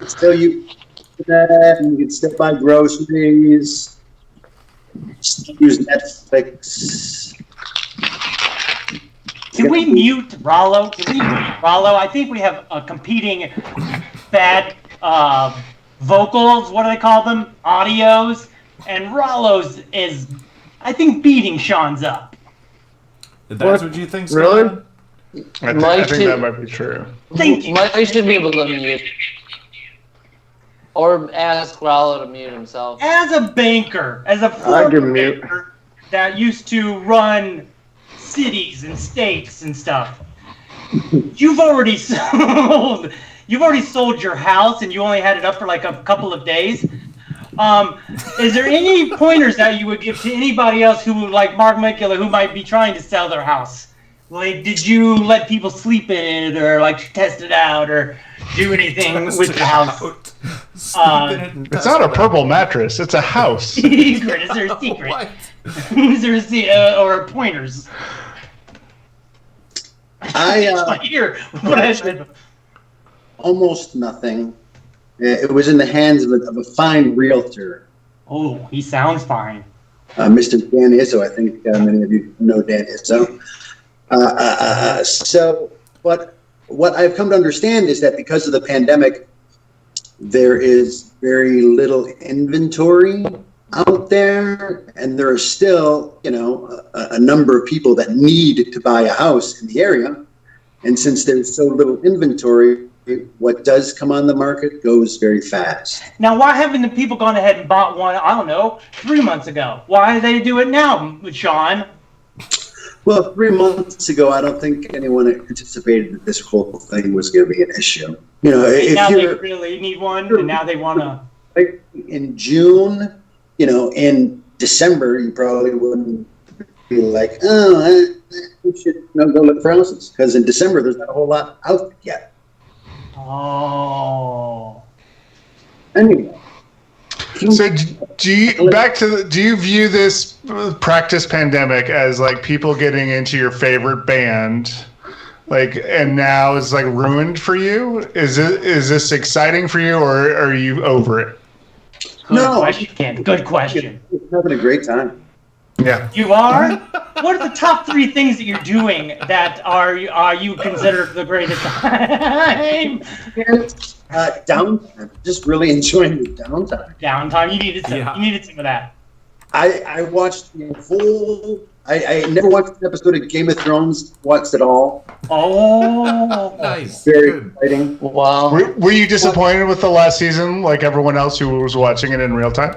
still you that and you can still buy groceries, still use Netflix. Can we mute Rollo? I think we have competing bad vocals. What do they call them? Audios. And Rollo's is, I think, beating Sean's up. That's what you think, Scott? Really? I think that might be true. Thank you. Mike should be able to mute. Or ask Rollo to mute himself. As a banker, as a I former can mute. banker that used to run cities and states and stuff, you've already sold your house and you only had it up for like a couple of days. Is there any pointers that you would give to anybody else who, like Mark Mikula, who might be trying to sell their house? Like, did you let people sleep in it, or like test it out, or do anything with the house? It's not a purple mattress. It's a house. Secret? Is there a secret? What? Is there or pointers? I Here, what I said. almost nothing. It was in the hands of a fine realtor, Oh, he sounds fine. Mr. Dan Izzo. I think many of you know Dan Izzo. So, what I've come to understand is that because of the pandemic, there is very little inventory out there, and there are still, a number of people that need to buy a house in the area. And since there's so little inventory, what does come on the market goes very fast. Now, why haven't the people gone ahead and bought one, I don't know, 3 months ago? Why do they do it now, Sean? Well, 3 months ago, I don't think anyone anticipated that this whole thing was going to be an issue. And now they really need one, and now they want to. In June, in December, you probably wouldn't be like, oh, we should go look for houses, because in December there's not a whole lot out yet. Oh. Anyway. So do you view this practice pandemic as like people getting into your favorite band, and now it's like ruined for you? Is this exciting for you, or are you over it? Good question. Having a great time. Yeah. You are? What are the top 3 things that you're doing that are you consider the greatest time? Downtime. Just really enjoying the downtime. Downtime. You needed some of that. I watched the whole. I never watched an episode of Game of Thrones. Watched it all. Oh, Nice. Very Good. exciting. Wow. Were you disappointed with the last season, like everyone else who was watching it in real time?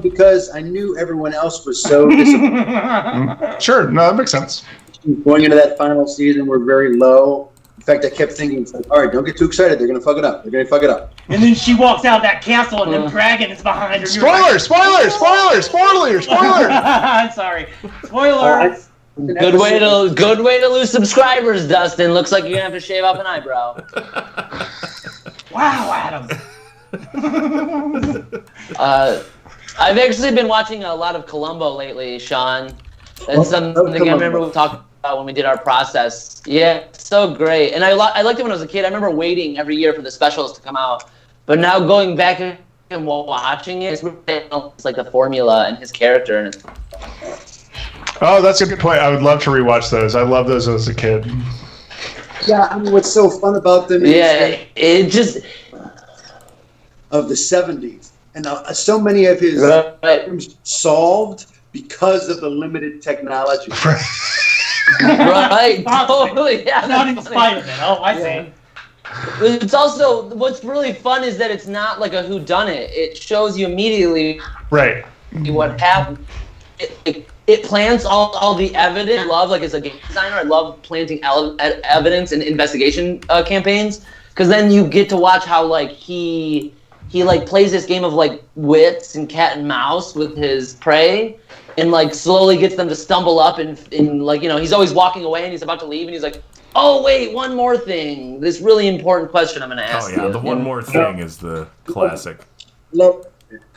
Because I knew everyone else was so disappointed. Sure. No, that makes sense. Going into that final season, we're very low. In fact, I kept thinking, all right, don't get too excited. They're going to fuck it up. And then she walks out of that castle and the dragon is behind her. Spoiler! I'm sorry. Spoilers. Good way to lose subscribers, Dustin. Looks like you're gonna have to shave off an eyebrow. Wow, Adam. I've actually been watching a lot of Columbo lately, Sean. That's something I remember we talked about when we did our process. Yeah, so great. And I liked it when I was a kid. I remember waiting every year for the specials to come out. But now going back and watching it, it's like the formula and his character. And Oh, that's a good point. I would love to rewatch those. I love those as a kid. Yeah, I mean, what's so fun about them yeah, it just of the 70s. And so many of his problems solved because of the limited technology. right, totally. Yeah, Not in Spider-Man. Oh, I see. It's also, what's really fun is that it's not like a whodunit. It shows you immediately Right. what happened. It plants all the evidence. I love, like, as a game designer, I love planting evidence and investigation campaigns, because then you get to watch how, like, he like plays this game of, like, wits and cat and mouse with his prey, and, like, slowly gets them to stumble up and like, you know, he's always walking away and he's about to leave and he's like, oh wait, one more thing, this really important question I'm gonna ask you. Oh yeah, the one more thing is the classic.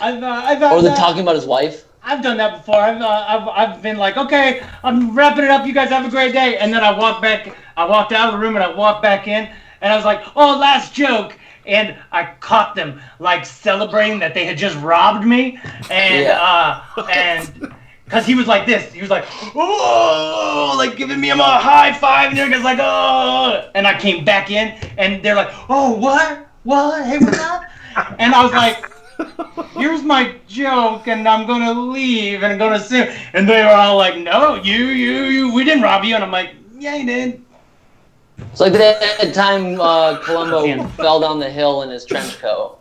I've or the talking about his wife. I've done that before. I've been like, okay, I'm wrapping it up. You guys have a great day. And then I walked out of the room and I walked back in and I was like, oh, last joke. And I caught them like celebrating that they had just robbed me. And and because he was like this, he was like, oh, like giving me a high five, and everybody's like, oh, and I came back in, and they're like, oh, what, hey, what's up? And I was like, here's my joke, and I'm gonna leave, and I'm gonna sue. And they were all like, no, you, we didn't rob you. And I'm like, yeah, you did. It's like that time Columbo fell down the hill in his trench coat.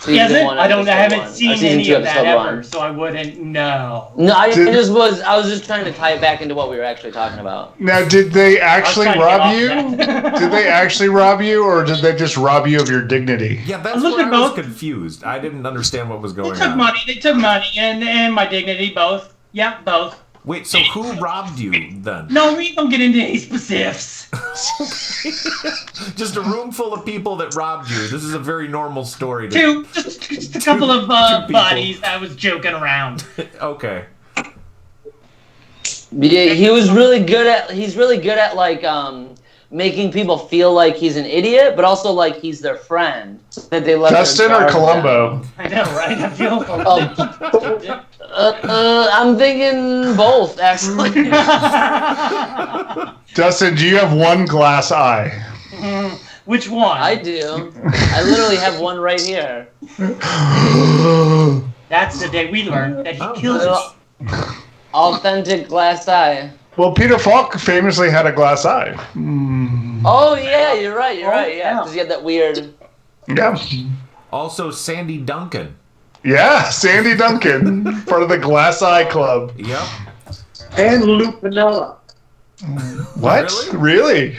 Yes, I haven't seen any of that ever, so I wouldn't know. No, I was just trying to tie it back into what we were actually talking about. Now, did they actually rob you? Did they actually rob you, or did they just rob you of your dignity? Yeah, that's where I was confused. I didn't understand what was going on. They took money and my dignity, both. Yeah, both. Wait, so who robbed you then? No, we don't get into any specifics. Just a room full of people that robbed you. This is a very normal story. Just a couple of buddies. I was joking around. Okay. Yeah, he's really good at like making people feel like he's an idiot, but also like he's their friend. That they let Dustin or Columbo? I know, right? I feel. I'm thinking both, actually. Dustin, do you have one glass eye? Which one? I do. I literally have one right here. That's the day we learned that he kills us. Authentic glass eye. Well, Peter Falk famously had a glass eye. Oh, yeah, you're right, yeah. Because he had that weird... Yeah. Also, Sandy Duncan. Yeah, Sandy Duncan, part of the Glass Eye Club. Yep. And Lou Piniella. What? Really?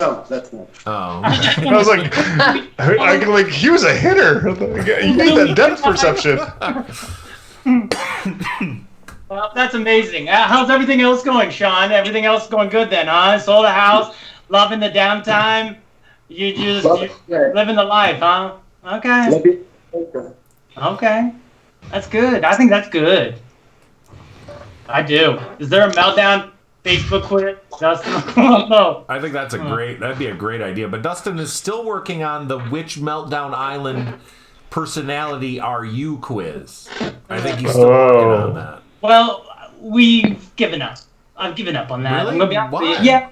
No, that's not. Oh. I was like, he was a hitter. You need that depth perception. Well, that's amazing. How's everything else going, Sean? Everything else going good then, huh? Sold a house, loving the downtime. You're living the life, huh? Okay. Okay. That's good. I think that's good. I do. Is there a Meltdown Facebook quiz? Dustin? No. I think that'd be a great idea. But Dustin is still working on the Which Meltdown Island Personality Are You quiz. I think he's still working on that. Well, we've given up. I've given up on that. Really? I'm gonna be honest with you. Why? Yeah.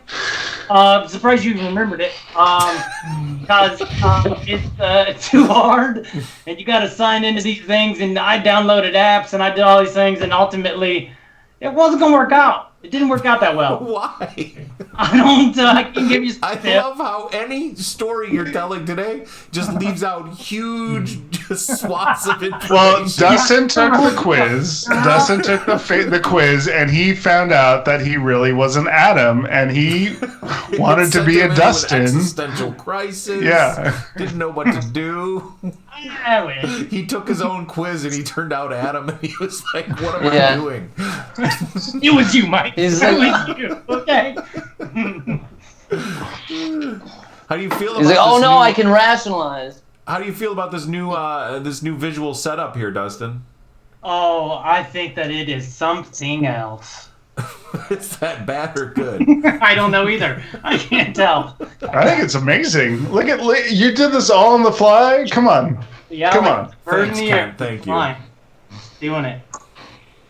I'm surprised you remembered it. Because it's too hard, and you got to sign into these things. And I downloaded apps, and I did all these things, and ultimately, it wasn't gonna work out. It didn't work out that well. Why? I can give you. I love how any story you're telling today just leaves out huge swaths of information. Well, Dustin took the quiz. Dustin took the quiz, and he found out that he really was an Adam, and he wanted to be a Dustin. Existential crisis. Yeah. Didn't know what to do. I wish. He took his own quiz, and he turned out Adam, and he was like, "What am I doing?" It was you, Mike. He's It was you. Okay. How do you feel about He's like, oh this no, new- I can rationalize. How do you feel about this new visual setup here, Dustin? Oh, I think that it is something else. Is that bad or good? I don't know either. I can't tell. I think it's amazing. Look at you did this all on the fly. Come on. Yeah, Come on. Bird Thanks, in the air. Ken. Thank you. Fine. Just doing it.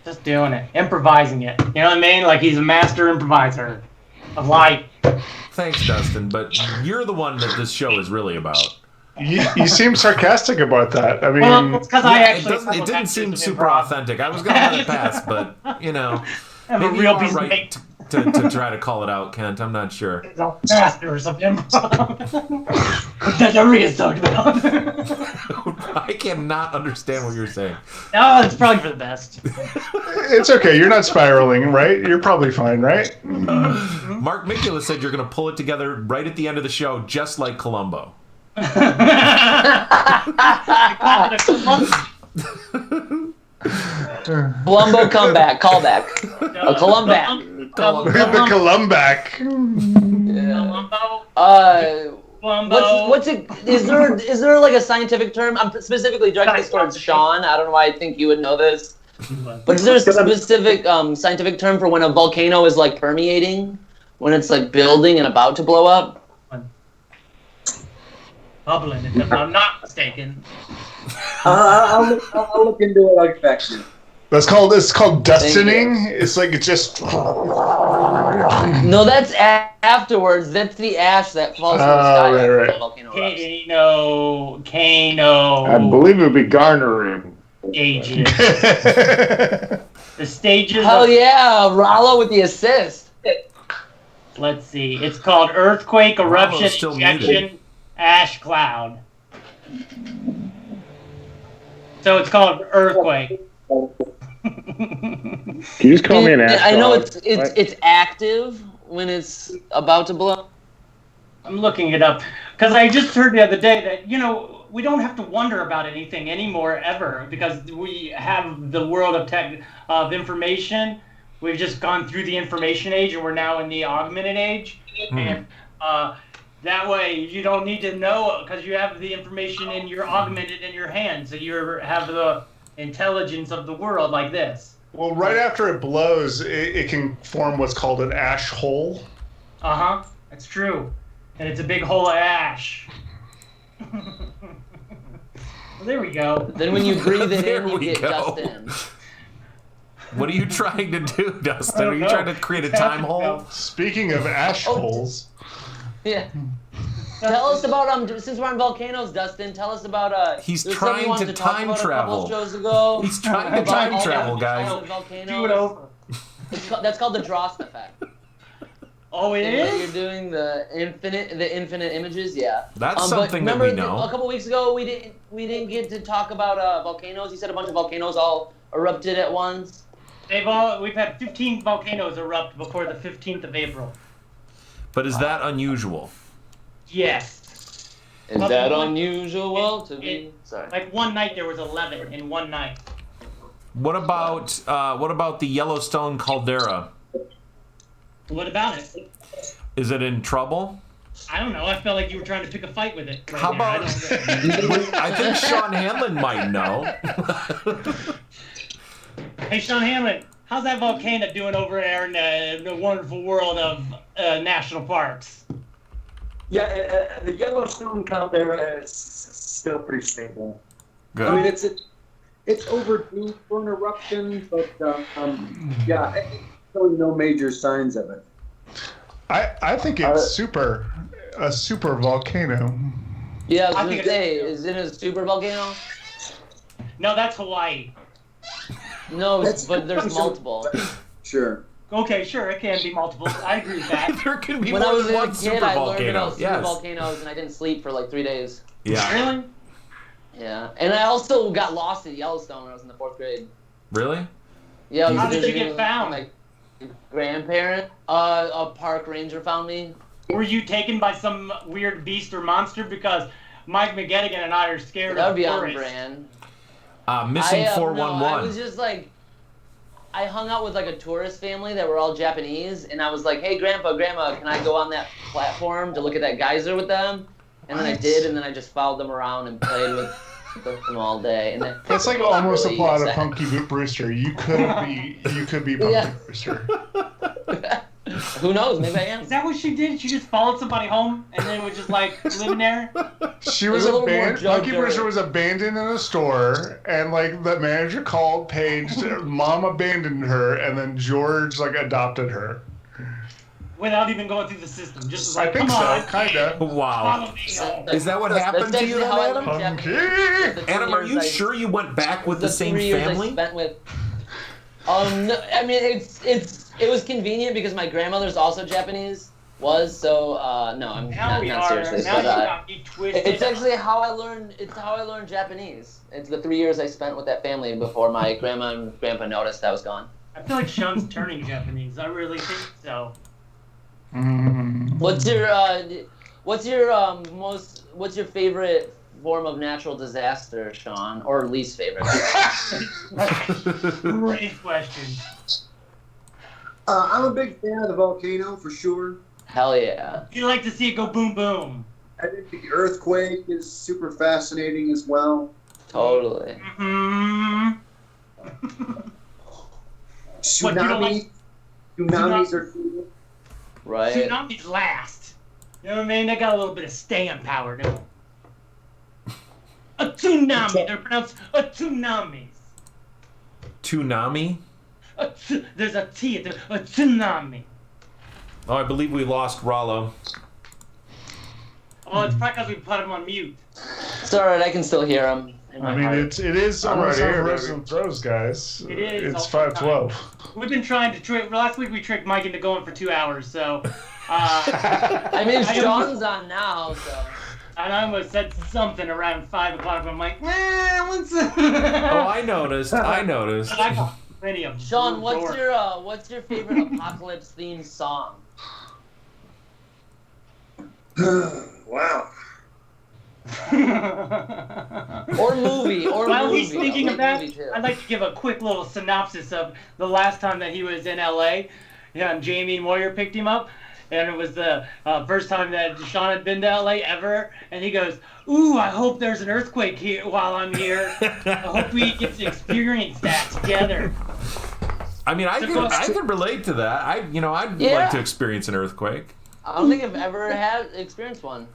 Just doing it. Improvising it. You know what I mean? Like he's a master improviser of light. Thanks, Dustin. But you're the one that this show is really about. You seem sarcastic about that. I mean, Well, it's because I actually. It didn't seem super authentic. I was going to let it pass, but, you know. I'm a Maybe real you piece are of right to try to call it out, Kent. I'm not sure. Masters of improv. That Aria's talking about. I cannot understand what you're saying. No, it's probably for the best. it's okay. You're not spiraling, right? You're probably fine, right? Mark Mikula said you're going to pull it together right at the end of the show, just like Columbo. Columbo comeback, callback. A Columback. The Columback. What's it? Is there like a scientific term? I'm specifically directing this towards Sean. I don't know why I think you would know this. But is there a specific scientific term for when a volcano is like permeating, when it's like building and about to blow up? Bubbling, if I'm not mistaken. I'll look into it. I'll get back to you. It's called dustining. It's like it's just. No, that's afterwards. That's the ash that falls from the sky after the volcano erupts. Kano. I believe it would be garnering. Ages. The stages. Hell yeah, Rollo with the assist. Let's see. It's called earthquake, eruption, Rollo's still injection, muted. ash cloud. So it's called earthquake. Can you just call me an asshole? I know it's active when it's about to blow. I'm looking it up because I just heard the other day that we don't have to wonder about anything anymore ever because we have the world of information. We've just gone through the information age and we're now in the augmented age, and that way you don't need to know because you have the information in your augmented in your hands, so you have the intelligence of the world like this. Well, right after it blows, it can form what's called an ash hole. That's true, and it's a big hole of ash. Well, there we go. Then when you breathe it There in, you we get go. dust in. What are you trying to do, Dustin? I Are don't you know. trying to create a time hole? Speaking of ash holes, Yeah. Tell us about since we're on volcanoes, Dustin. Tell us about He's there's trying something you wanted to talk time about travel. A couple shows ago. He's trying to about time all the travel, guys. volcanoes. Do it over. That's called the Drost effect. Oh, it And when is? you're doing the infinite images, yeah. That's But something that remember we know. A couple weeks ago, we didn't get to talk about volcanoes. You said a bunch of volcanoes all erupted at once. We've had 15 volcanoes erupt before the 15th of April. But is that unusual? Yes. Is But that one- unusual to be? Sorry. Like one night there was 11 in one night. What about the Yellowstone caldera? What about it? Is it in trouble? I don't know. I felt like you were trying to pick a fight with it. Right How there. about? I I think Sean Hanlon might know. Hey, Sean Hamlin, how's that volcano doing over there in the wonderful world of national parks? Yeah, the Yellowstone caldera is still pretty stable. Good. I mean, it's overdue for an eruption, but yeah, showing no major signs of it. I think it's a super volcano. Yeah, I I was think gonna say, is it a super volcano? No, that's Hawaii. No, That's- but there's multiple. Sure. Okay, sure, it can be multiple. I agree with that. There can be When I more was than a one kid, super I learned volcano. about super Yes. volcanoes, and I didn't sleep for like 3 days. Yeah. Really? Yeah, and I also got lost at Yellowstone when I was in the 4th grade. Really? Yeah, I was How did you visiting get with found? My grandparent. A park ranger found me. Were you taken by some weird beast or monster? Because Mike McGettigan and I are scared That would of be on forests. brand. Missing No, 411. I was just like, I hung out with like a tourist family that were all Japanese, and I was like, hey, Grandpa, Grandma, can I go on that platform to look at that geyser with them? And then I did, and then I just followed them around and played with them all day. And That's like almost the plot of Punky Brewster. You could be Punky Brewster. Who knows? Maybe I am. Is that what she did? She just followed somebody home and then was just like living there? She was abandoned. Punky Brewster was abandoned in a store, and like the manager called Paige. Mom abandoned her, and then George like adopted her. Without even going through the system, just like, I think come so, on, kinda. Wow. Is that what happened to you, Adam? Adam, are you sure you went back with the same family? I spent with. No, I mean it was convenient because my grandmother's also Japanese. No, I'm not seriously. But, it's actually how I learned. It's how I learned Japanese. It's the 3 years I spent with that family before my grandma and grandpa noticed I was gone. I feel like Sean's turning Japanese. I really think so. What's your favorite form of natural disaster, Sean, or least favorite? Great question. I'm a big fan of the volcano for sure. Hell yeah. You like to see it go boom boom. I think the earthquake is super fascinating as well. Totally. Mm-hmm. Tsunamis are cool. Right. Tsunamis last. You know what I mean? They got a little bit of staying power, don't they? A tsunami. They're pronounced a tsunami. Tsunami? There's a T at there. A tsunami. Oh, I believe we lost Rollo. Oh, it's probably because we put him on mute. It's alright, I can still hear him. I mean, it is almost time for Resident Throws, guys. It is. It's 5:12. We've been trying to trick. Last week we tricked Mike into going for 2 hours, so. I mean, Sean's on now, so. And I almost said something around 5 o'clock. I'm like, what's Oh, I noticed. I got plenty of. Sean, what's your favorite apocalypse themed song? Wow. Or movie. While he's thinking of that, I'd like to give a quick little synopsis of the last time that he was in LA. Yeah, and Jamie Moyer picked him up, and it was the first time that Sean had been to LA ever. And he goes, "Ooh, I hope there's an earthquake here while I'm here. I hope we get to experience that together." I mean, I can relate to that. I'd like to experience an earthquake. I don't think I've ever experienced one.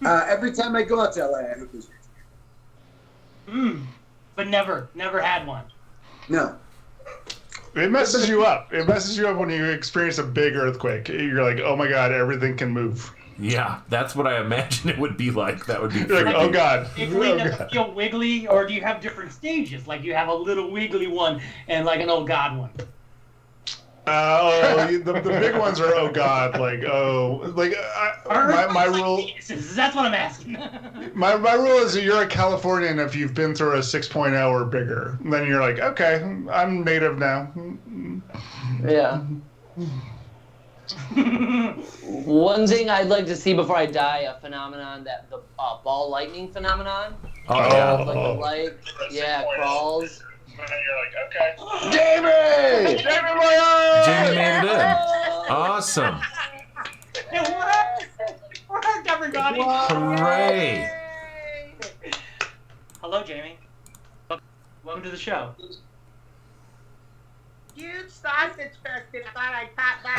Every time I go out to LA, I hope there's But never had one. No. It messes you up. It messes you up when you experience a big earthquake. You're like, oh my god, everything can move. Yeah, that's what I imagine it would be like. That would be You're like, oh god. Does it feel wiggly, or do you have different stages? Like you have a little wiggly one and like an oh god one. The big ones are oh god, my rule. That's what I'm asking. my rule is that you're a Californian if you've been through a 6.0 or bigger. Then you're like, okay, I'm native now. Yeah. One thing I'd like to see before I die, a phenomenon that the ball lightning phenomenon. Oh yeah. Like the light, crawls. And you're like, okay. Jamie made it in. Awesome. It worked, everybody. Hooray. Hello, Jamie. Welcome to the show. Huge sausage biscuit. Thought I'd pop by.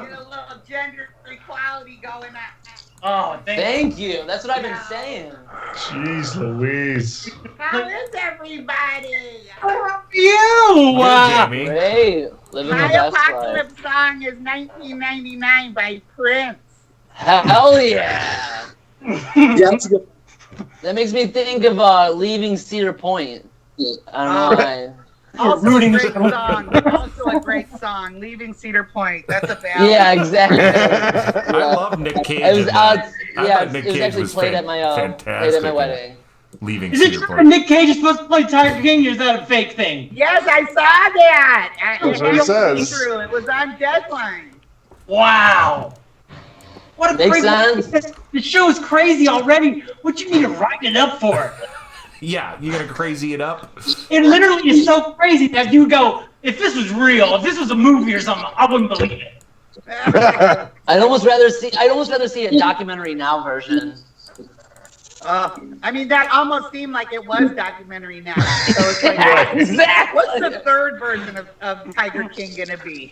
Get a little gender equality going on. Oh, thank you. That's what I've been saying. Jeez Louise. How is everybody? How are you? Jamie. Great. Living My the best apocalypse life. song is 1999 by Prince. Hell yeah. That's good. That makes me think of Leaving Cedar Point. I don't know why. Also a great song. Also a great song. Leaving Cedar Point. That's a ballad. Yeah, exactly. I love Nick Cage. It was, in that. I yeah, thought Nick it was Cage actually was played at my fantastic. wedding. Leaving Is it Cedar true Point. Nick Cage is supposed to play Tiger King, or is that a fake thing? Yes, I saw that. That's what it says. True. It was on Deadline. Wow. What a Makes crazy... sense. The show is crazy already. What you need to write it up for? Yeah, you're gonna crazy it up. It literally is so crazy that you go, if this was real, if this was a movie or something, I wouldn't believe it. I'd almost rather see a documentary now version. I mean, that almost seemed like it was documentary now. So it's like, Exactly. what's the third version of Tiger King gonna be?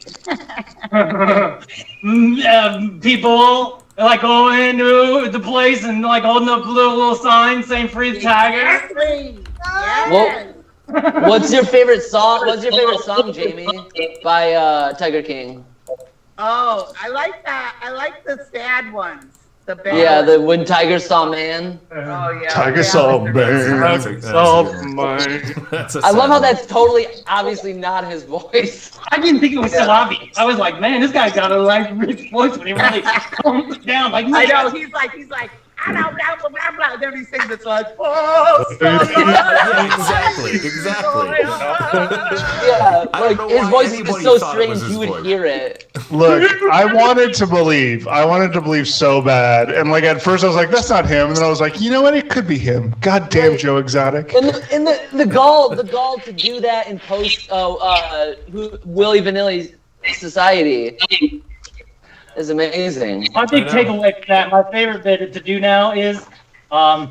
People like going into the place and like holding up little signs saying "Free the Tiger." Exactly. Yes. What's your favorite song? What's your favorite song, Jamie, by Tiger King? Oh, I like that. I like the sad ones. The bad Yeah, ones. the When Tiger Saw Man. Oh yeah. Tiger saw man. That's a I love how sad that's totally, obviously not his voice. I didn't think it was so obvious. I was like, man, this guy's got a like rich voice when he really calms it down. Like, I know. He's like, I don't blah blah blah blah. Then he sings it's like, oh, Yeah, exactly. Yeah, I like don't know his why voice is anybody so thought it was strange his you would voice. hear it. Look, I wanted to believe so bad. And like at first I was like, that's not him. And then I was like, you know what? It could be him. God damn Joe Exotic. And the gall to do that in post Willy Vanilli's Society is amazing. My big takeaway from that, my favorite bit to do now is, boy,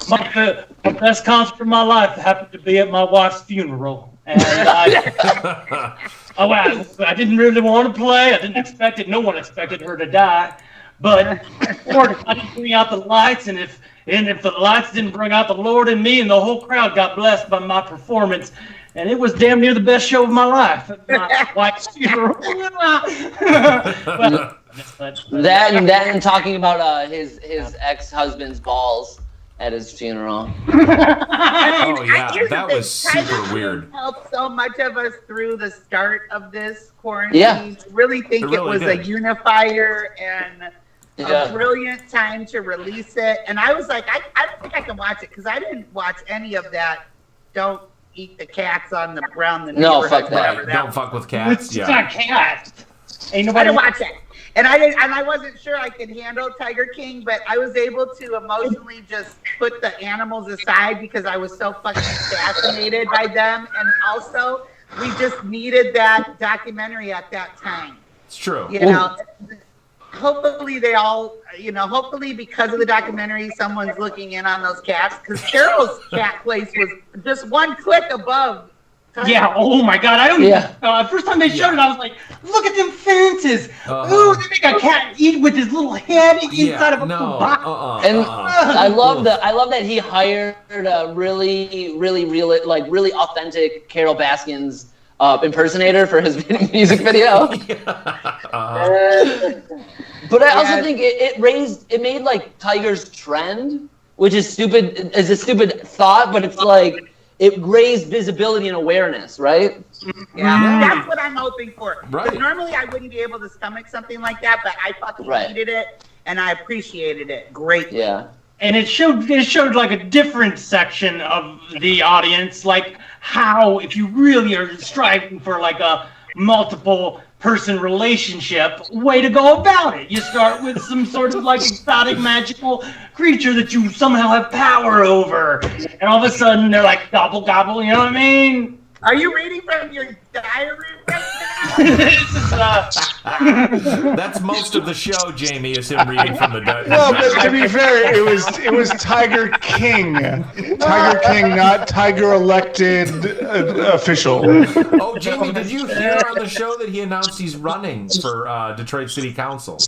my best concert of my life happened to be at my wife's funeral. And I didn't really want to play. I didn't expect it. No one expected her to die. But Lord, I didn't bring out the lights, and if the lights didn't bring out the Lord in me, and the whole crowd got blessed by my performance. And it was damn near the best show of my life at my wife's funeral. That and talking about his ex-husband's balls at his funeral. Oh yeah, Here's the that thing, was Tiger super King weird. helped so much of us through the start of this quarantine. Yeah. I really think It really was did. a unifier and Yeah. a brilliant time to release it. And I was like, I don't think I can watch it because I didn't watch any of that. Don't eat the cats on the around the No, neighborhood, fuck that. whatever Don't was. fuck with cats. It's Yeah. not cat. Ain't I nobody didn't watch it. And I wasn't sure I could handle Tiger King, but I was able to emotionally just put the animals aside because I was so fucking fascinated by them. And also, we just needed that documentary at that time. It's true. You know, hopefully they all, hopefully because of the documentary, someone's looking in on those cats. Because Carol's cat place was just one click above. Yeah, oh my god, I don't first time they showed it, I was like, look at them fences. Ooh, they make a cat eat with his little head inside of a box. And I love that he hired a really really authentic Carol Baskins impersonator for his music video. But I also think it made like Tiger's trend, which is stupid, is a stupid thought, but it's like it raised visibility and awareness, right? Yeah, that's what I'm hoping for. Right. Normally I wouldn't be able to stomach something like that, but I fucking needed it and I appreciated it greatly. Yeah. And it showed like a different section of the audience, like how if you really are striving for like a multiple person relationship, way to go about it. You start with some sort of like exotic magical creature that you somehow have power over, and all of a sudden they're like gobble gobble. You know what I mean? Are you reading from your diary right now? This is, That's most of the show, Jamie, is him reading from the diary. Well, but to be fair, it was Tiger King. Tiger King, not Tiger elected official. Oh, Jamie, did you hear on the show that he announced he's running for Detroit City Council?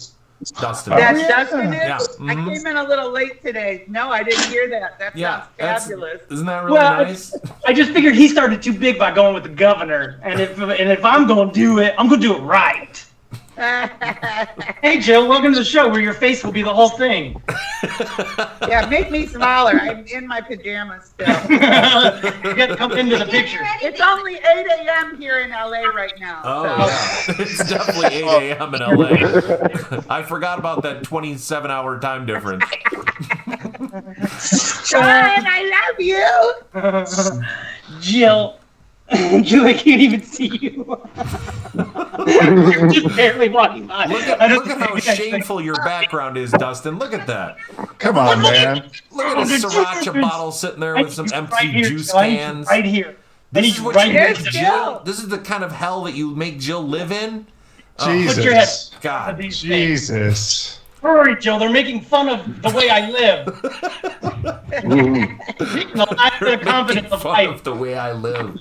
Dustin. That Dustin is? Yeah. I came in a little late today. No, I didn't hear that. That sounds that's- fabulous. Isn't that really nice? I just figured he started too big by going with the governor, and if I'm gonna do it, I'm gonna do it right. Hey Jill, welcome to the show where your face will be the whole thing. Yeah, make me smaller. I'm in my pajamas still. You got to come into the picture. It's only 8 a.m. here in LA right now. Oh, so. yeah. It's definitely 8 a.m. in LA. I forgot about that 27-hour time difference. Sean, I love you. Jill, I can't even see you. You're just barely walking by. Look at how shameful your background is, Dustin. Look at that. Come on, man. Look at a sriracha bottle sitting there with some empty juice cans. Right here. This is what right you here. make Jill. This is the kind of hell that you make Jill live in. Jesus. Put your head. God. Jesus. Hurry, Jill. They're making fun of the way I live. The lack of confidence of Fun life. of the way I live.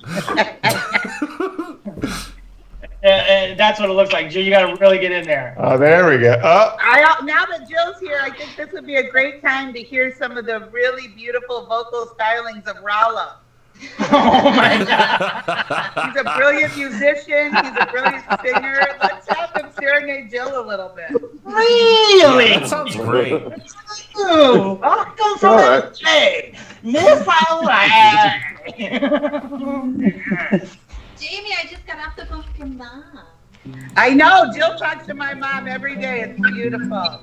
That's what it looks like. Jill, you got to really get in there. Oh, there we go. Oh. Now that Jill's here, I think this would be a great time to hear some of the really beautiful vocal stylings of Rollo. Oh my God. He's a brilliant musician. He's a brilliant singer. Let's have him serenade Jill a little bit. Really? That sounds great. Ooh, welcome from All LA. Miss Hawaii. Jamie, I just got off the phone with your mom. I know. Jill talks to my mom every day. It's beautiful.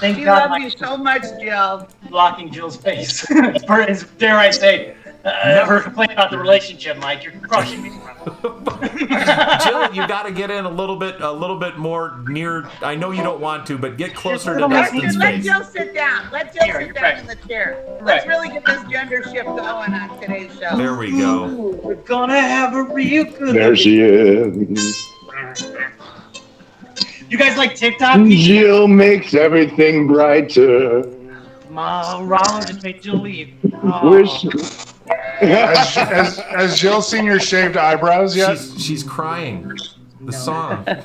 Thank She God loves you so much, Jill. blocking Jill's face. Dare I say, her complaint about the relationship, Mike. You're crushing me. Jill, you got to get in a little bit more near. I know you don't want to, but get closer to Let Dustin's let face. Jill sit down. Let Jill Here, sit you're down right. in the chair. Right. Let's really get this gender shift going on today's show. There we go. We're gonna have a real good. There she is. You guys like TikTok? Jill makes everything brighter. Ronald just made Jill leave. Oh. Wish. Has Jill seen your shaved eyebrows yet? She's crying. The song. That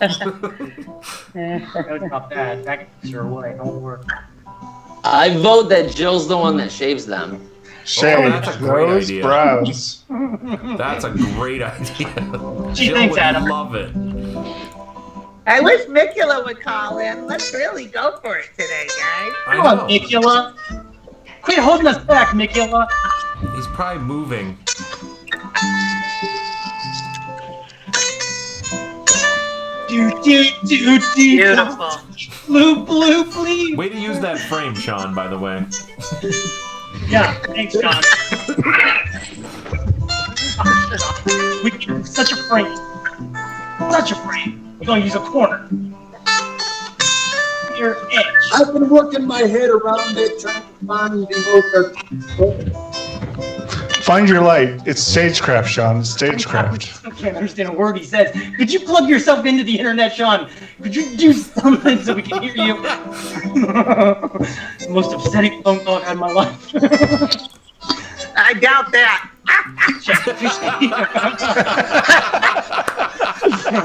was not bad. That can sure away. Don't worry. I vote that Jill's the one that shaves them. Shaved that's a great those idea. brows. That's a great idea. She Jill thinks, would Adam. love it. I wish Mikula would call in. Let's really go for it today, guys. I Come on, know. Mikula. Quit holding us back, Mikula. He's probably moving. Beautiful. Blue, blue, blue. Way to use that frame, Sean, by the way. Yeah, thanks, John. We can such a frame. Such a frame. We're gonna use a corner. Your edge. I've been working my head around it, trying to find the Find your light. It's stagecraft, Sean. Stagecraft. I can't understand a word he says. Could you plug yourself into the internet, Sean? Could you do something so we can hear you? The most upsetting phone call I've had in my life. I doubt that.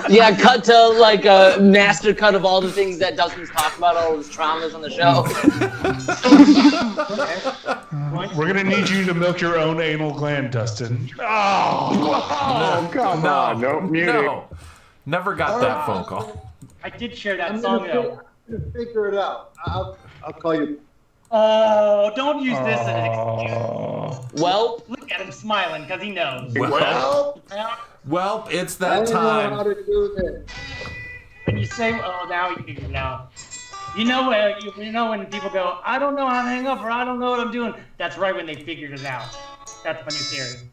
Yeah, cut to like a master cut of all the things that Dustin's talked about, all his traumas on the show. We're gonna need you to milk your own anal gland, Dustin. Oh, Come on, no muting. No. Never got that phone call. I did share that I'm song gonna though. figure it out. I'll call you. Oh, don't use this as an excuse. oh. Well, Look at him smiling because he knows. Well, it's I that don't know how time. to do this. When you say, "Oh, now you figure it out," you know when people go, "I don't know how to hang up," or "I don't know what I'm doing." That's right when they figured it out. That's my new theory.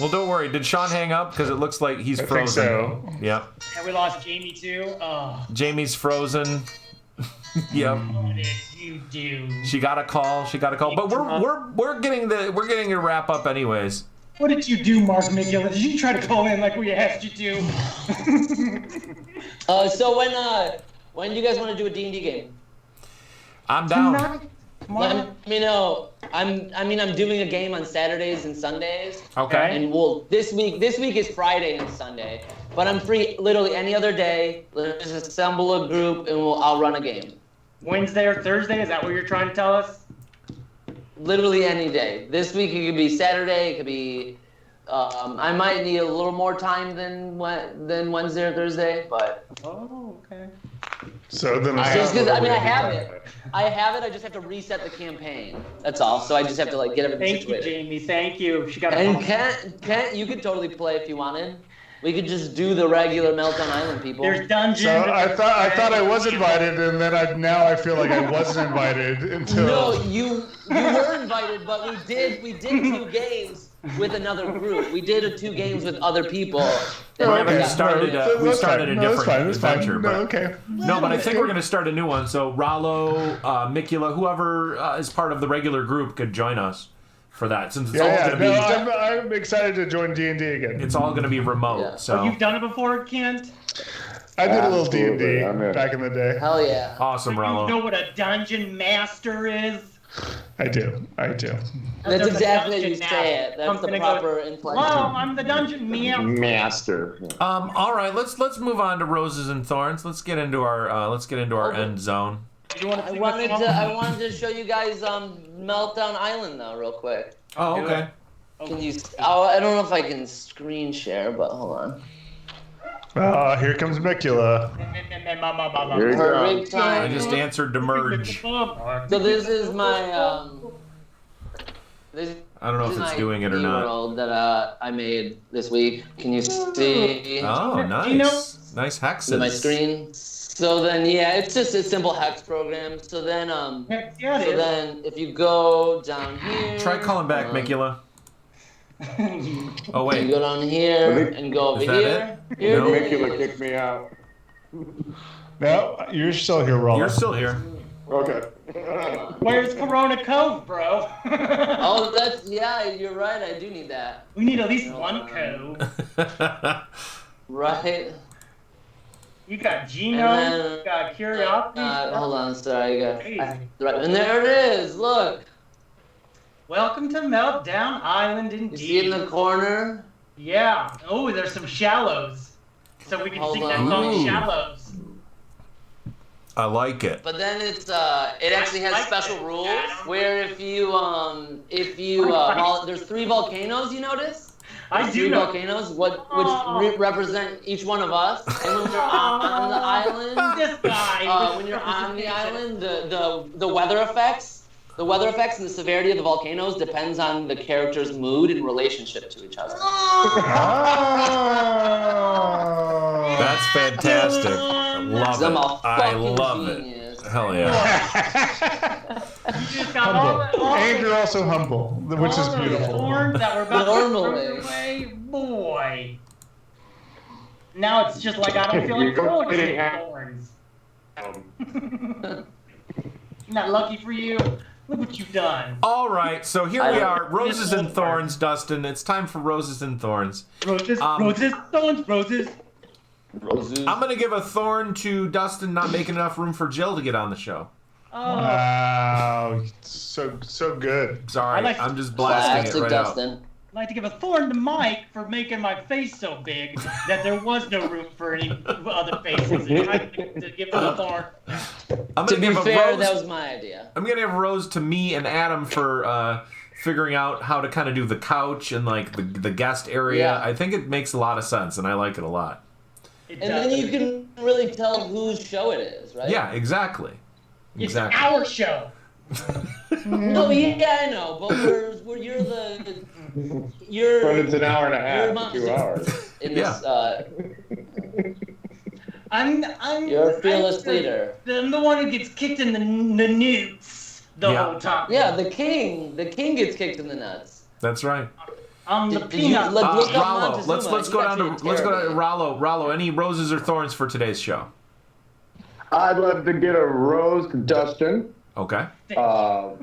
Well, don't worry. Did Sean hang up? Because it looks like he's I frozen. think so. Yep. And we lost Jamie too. Oh, Jamie's frozen. Yep. what did you do? She got a call. But we're getting to wrap up anyways. What did you do, Mark Mikula? Did you try to call in like we asked you to? so when do you guys want to do a D&D game? I'm down. Let me know. I'm doing a game on Saturdays and Sundays. Okay. And this week is Friday and Sunday, but I'm free literally any other day. Let's just assemble a group and I'll run a game. Wednesday or Thursday? Is that what you're trying to tell us? Literally any day. This week it could be Saturday. It could be. I might need a little more time than Wednesday or Thursday, but. Oh, okay. So then Just 'cause, I have it. I just have to reset the campaign. That's all. So I just have to like get everything Thank you, situated. Jamie. Thank you. She got. And Kent, you could totally play if you wanted. We could just do the regular Meltdown Island people. There's dungeons. So I thought I was invited, and then now I feel like I wasn't invited until. No, you were invited, but we did 2 games with another group. We did 2 games with other people. that never We got started a different adventure. No, But, okay. no, but I think we're going to start a new one. So Rollo, Mikula, whoever is part of the regular group could join us. for that, since it's all going to be. I'm excited to join D&D again. It's all going to be remote. Yeah. So Oh, you've done it before, Kent? I did a little Absolutely, D&D I'm in. back in the day. Hell yeah. awesome, You Rollo. know what a dungeon master is? I do. That's There's a exactly how you dungeon say it. That's I'm the gonna proper Hello, inflection. I'm the dungeon Master. All right, let's move on to Roses and Thorns. Let's get into our end zone. You want to I sing wanted a song? to. I wanted to show you guys Meltdown Island though, real quick. Oh, Do okay. Can you? Oh, I don't know if I can screen share, but hold on. Here comes Micula. Here you go. Perfect I time. just answered to merge. So this is my This I don't know if is it's my doing it or not. world that I made this week. Can you see? Oh, nice. You know- Nice hexes. My screen. So then, yeah, it's just a simple hex program. So then, Yeah, it so is. then if you go down here. Try calling back, Micula. Oh, You wait. go down here and go over Is that here. it? Here No. it Micula is. kicked me out. No, you're still here, Rollo. You're still here. Okay. Where's Corona Cove, bro? Oh, that's yeah. You're right. I do need that. We need at least one cove. Right. You got Geno, And then, you got Curiosity. Hold on. Sorry. Crazy. Right. And there it is. Look. Welcome to Meltdown Island, You see it in indeed. the corner. Yeah. Oh, there's some shallows. So we can Hold sing that on. song, Ooh. Shallows. I like it. But then it actually has like special that, rules Adam. where if you there's 3 volcanoes, you notice? I There's do 3 know. volcanoes which represent each one of us. And when you're on the island, This guy. when you're on the island, the weather effects and the severity of the volcanoes depends on the character's mood and relationship to each other. That's fantastic. Love I'm a it. I fucking love genius. it. Hell yeah. You just got all Humble. the And you're also humble, which is all those beautiful. thorns that were about Normally. to throw away, boy. Now it's just like I don't feel like You're throwing kidding. any thorns. Isn't that lucky for you? Look what you've done. All right, so here we are. Roses and Thorns, Dustin. It's time for Roses and Thorns. Roses, Um, roses, thorns, roses. I'm going to give a thorn to Dustin not making enough room for Jill to get on the show. Oh, Wow, so good. Sorry, I like- I'm just blasting Classic it right out. Dustin. I'd like to give a thorn to Mike for making my face so big that there was no room for any other faces. And I'd like to give him a thorn. I'm To going be give a fair, rose. that was my idea. I'm going to give a rose to me and Adam for figuring out how to kind of do the couch and like the guest area. Yeah. I think it makes a lot of sense, and I like it a lot. It And does. then you can really tell whose show it is, right? Yeah, exactly. It's Exactly. our show. No, yeah, I know, but you're But it's an hour and a you're half to 2 hours. in this. I'm You're a fearless leader. I'm the one who gets kicked in the newts the Yeah. whole time. Yeah, the king gets kicked in the nuts. That's right. I'm the Did you peanut. look up Rollo, Montezuma? let's He go got down to treated let's go to terribly. Rollo. Any roses or thorns for today's show? I'd love to get a rose to Dustin. Okay. For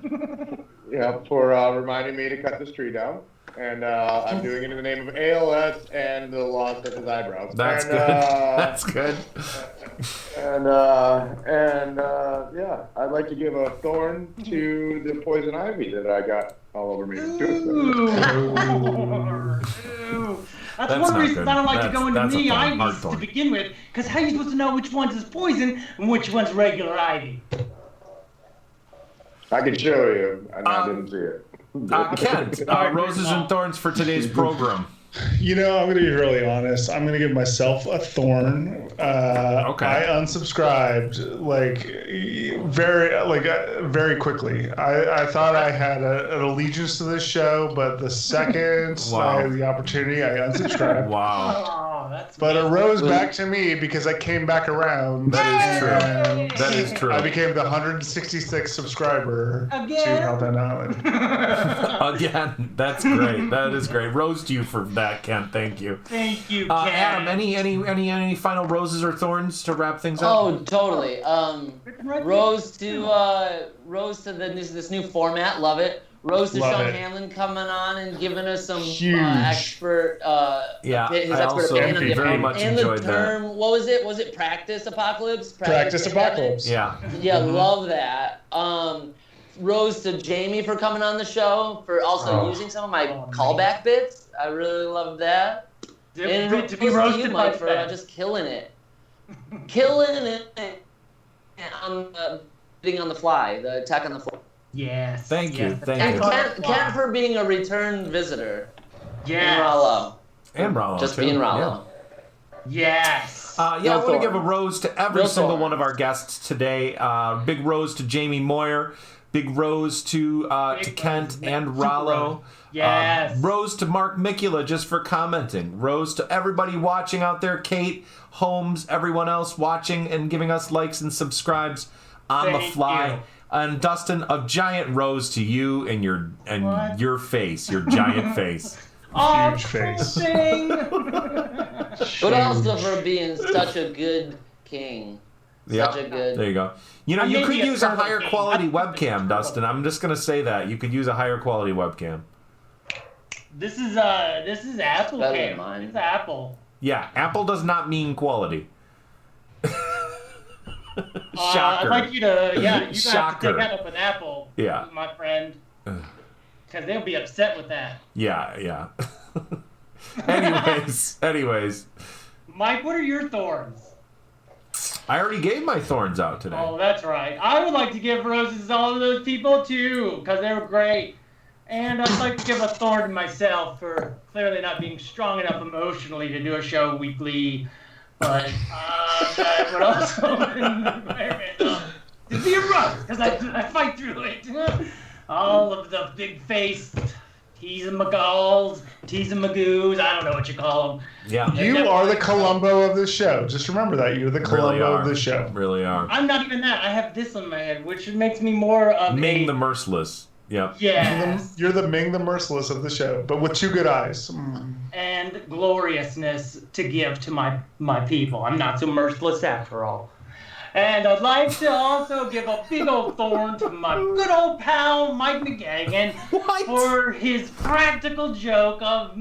reminding me to cut this tree down. And I'm doing it in the name of ALS and the loss of his eyebrows. That's and, good. That's good. Yeah, I'd like to give a thorn to the poison ivy that I got all over me. Ooh. That's That's one not reason good. I don't like to go into That's a knee thorn, hard ivies to thorn. begin with, because how are you supposed to know which one's is poison and which one's regular ivy? I can show you, and I didn't see it. Kent, roses and thorns for today's program. You know, I'm going to be really honest. I'm going to give myself a thorn. Okay. I unsubscribed very quickly. I thought I had an allegiance to this show, but the second Wow. I had the opportunity, I unsubscribed. Wow. Oh, that's But it rose back to me because I came back around. That is true. And That is true. I became the 166th subscriber Again? to Meltdown Island. Again, that's great. That is great. Rose to you for that, Kent. Thank you. Thank you, Ken. Adam, any final roses or thorns to wrap things up? Oh, totally. Rose to this new format. Love it. Rose to Love Sean it. Hanlon coming on and giving us some Huge. expert, Yeah, his I expert also opinion on the very and much the enjoyed term. What was it? Was it practice apocalypse? Practice apocalypse. Yeah. Yeah, love that. Rose to Jamie for coming on the show, for also using some of my callback bits. I really love that. And To be rose to roasted you, by Mike, for just killing it. Killing it on being on the fly, the attack on the fly. Yes. Thank you, yes, thank And you. Ken for being a return visitor. Yes. And Rollo. And Rollo, Just too. being Rollo. Yes. Yeah, I No want to Thor. give a rose to every No single Thor. one of our guests today. Big rose to Jamie Moyer. Big rose to Kent and Rollo. Yes. Rose to Mark Mikula just for commenting. Rose to everybody watching out there. Kate, Holmes, everyone else watching and giving us likes and subscribes on the Thank fly. you. And Dustin, a giant rose to you and your face, your giant face. Oh, Huge face. thing. But also for being such a good king. Yeah, Such a good. there you go. You know, I you may could be a use a turtle higher king. quality I'm a webcam, turtle. Dustin. I'm just gonna say that you could use a higher quality webcam. This is Apple Better than cam. mine. It's Apple. Yeah, Apple does not mean quality. I'd Shocker. like you to, you have to Shocker. take that up with Apple, Yeah. my friend, because they'll be upset with that. Yeah. anyways, Mike, what are your thorns? I already gave my thorns out today. Oh, that's right. I would like to give roses to all of those people too, because they were great. And I'd like to give a thorn to myself for clearly not being strong enough emotionally to do a show weekly. But that would also to be a rose, because I fight through it. All of the big face tease-a-magalls, tease-a-magoos, I don't know what you call them. Yeah. You are the Columbo of the show. Just remember that. You're the Columbo of the show. Really are. I'm not even that. I have this on my head, which makes me more of Ming a... the Merciless. Yep. Yes. You're the Ming the Merciless of the show, but with two good eyes. And gloriousness to give to my people. I'm not so merciless after all. And I'd like to also give a big old thorn to my good old pal Mike McGagan for his practical joke of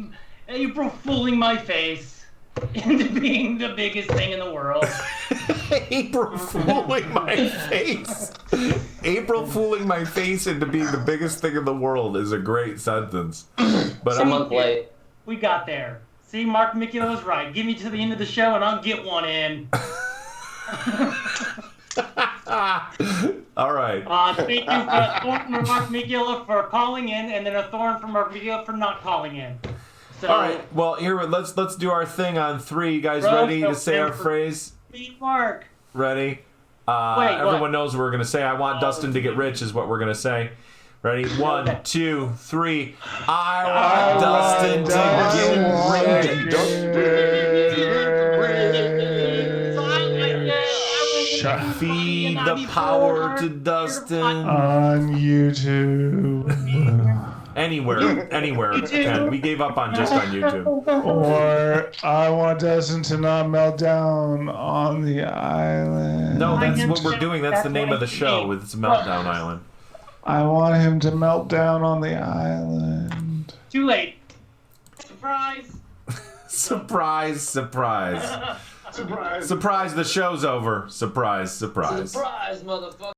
April fooling my face into being the biggest thing in the world. April fooling my face. April fooling my face into being the biggest thing in the world is a great sentence. But A month late. We got there. See, Mark Mikula was right. Give me to the end of the show and I'll get one in. All right. Thank you for a thorn from Mark Mikula for calling in, and then a thorn from Mark Mikula for not calling in. So, All right. Well, here let's do our thing on three. You guys Rose, ready no, to say our for- phrase? Beat Mark. Ready? Wait, everyone what? knows what we're gonna say. I want Dustin to get rich is what we're gonna say. Ready? 1, 2, 3. I want Dustin to get rich. Feed the power to Dustin. On YouTube. Anywhere, Ken. We gave up on just on YouTube. Or I want Dustin to not melt down on the island. No, that's what we're doing. That's the name of the show. It's Meltdown Island. I want him to melt down on the island. Too late. Surprise. Surprise, surprise. Surprise, the show's over. Surprise. Surprise, motherfucker.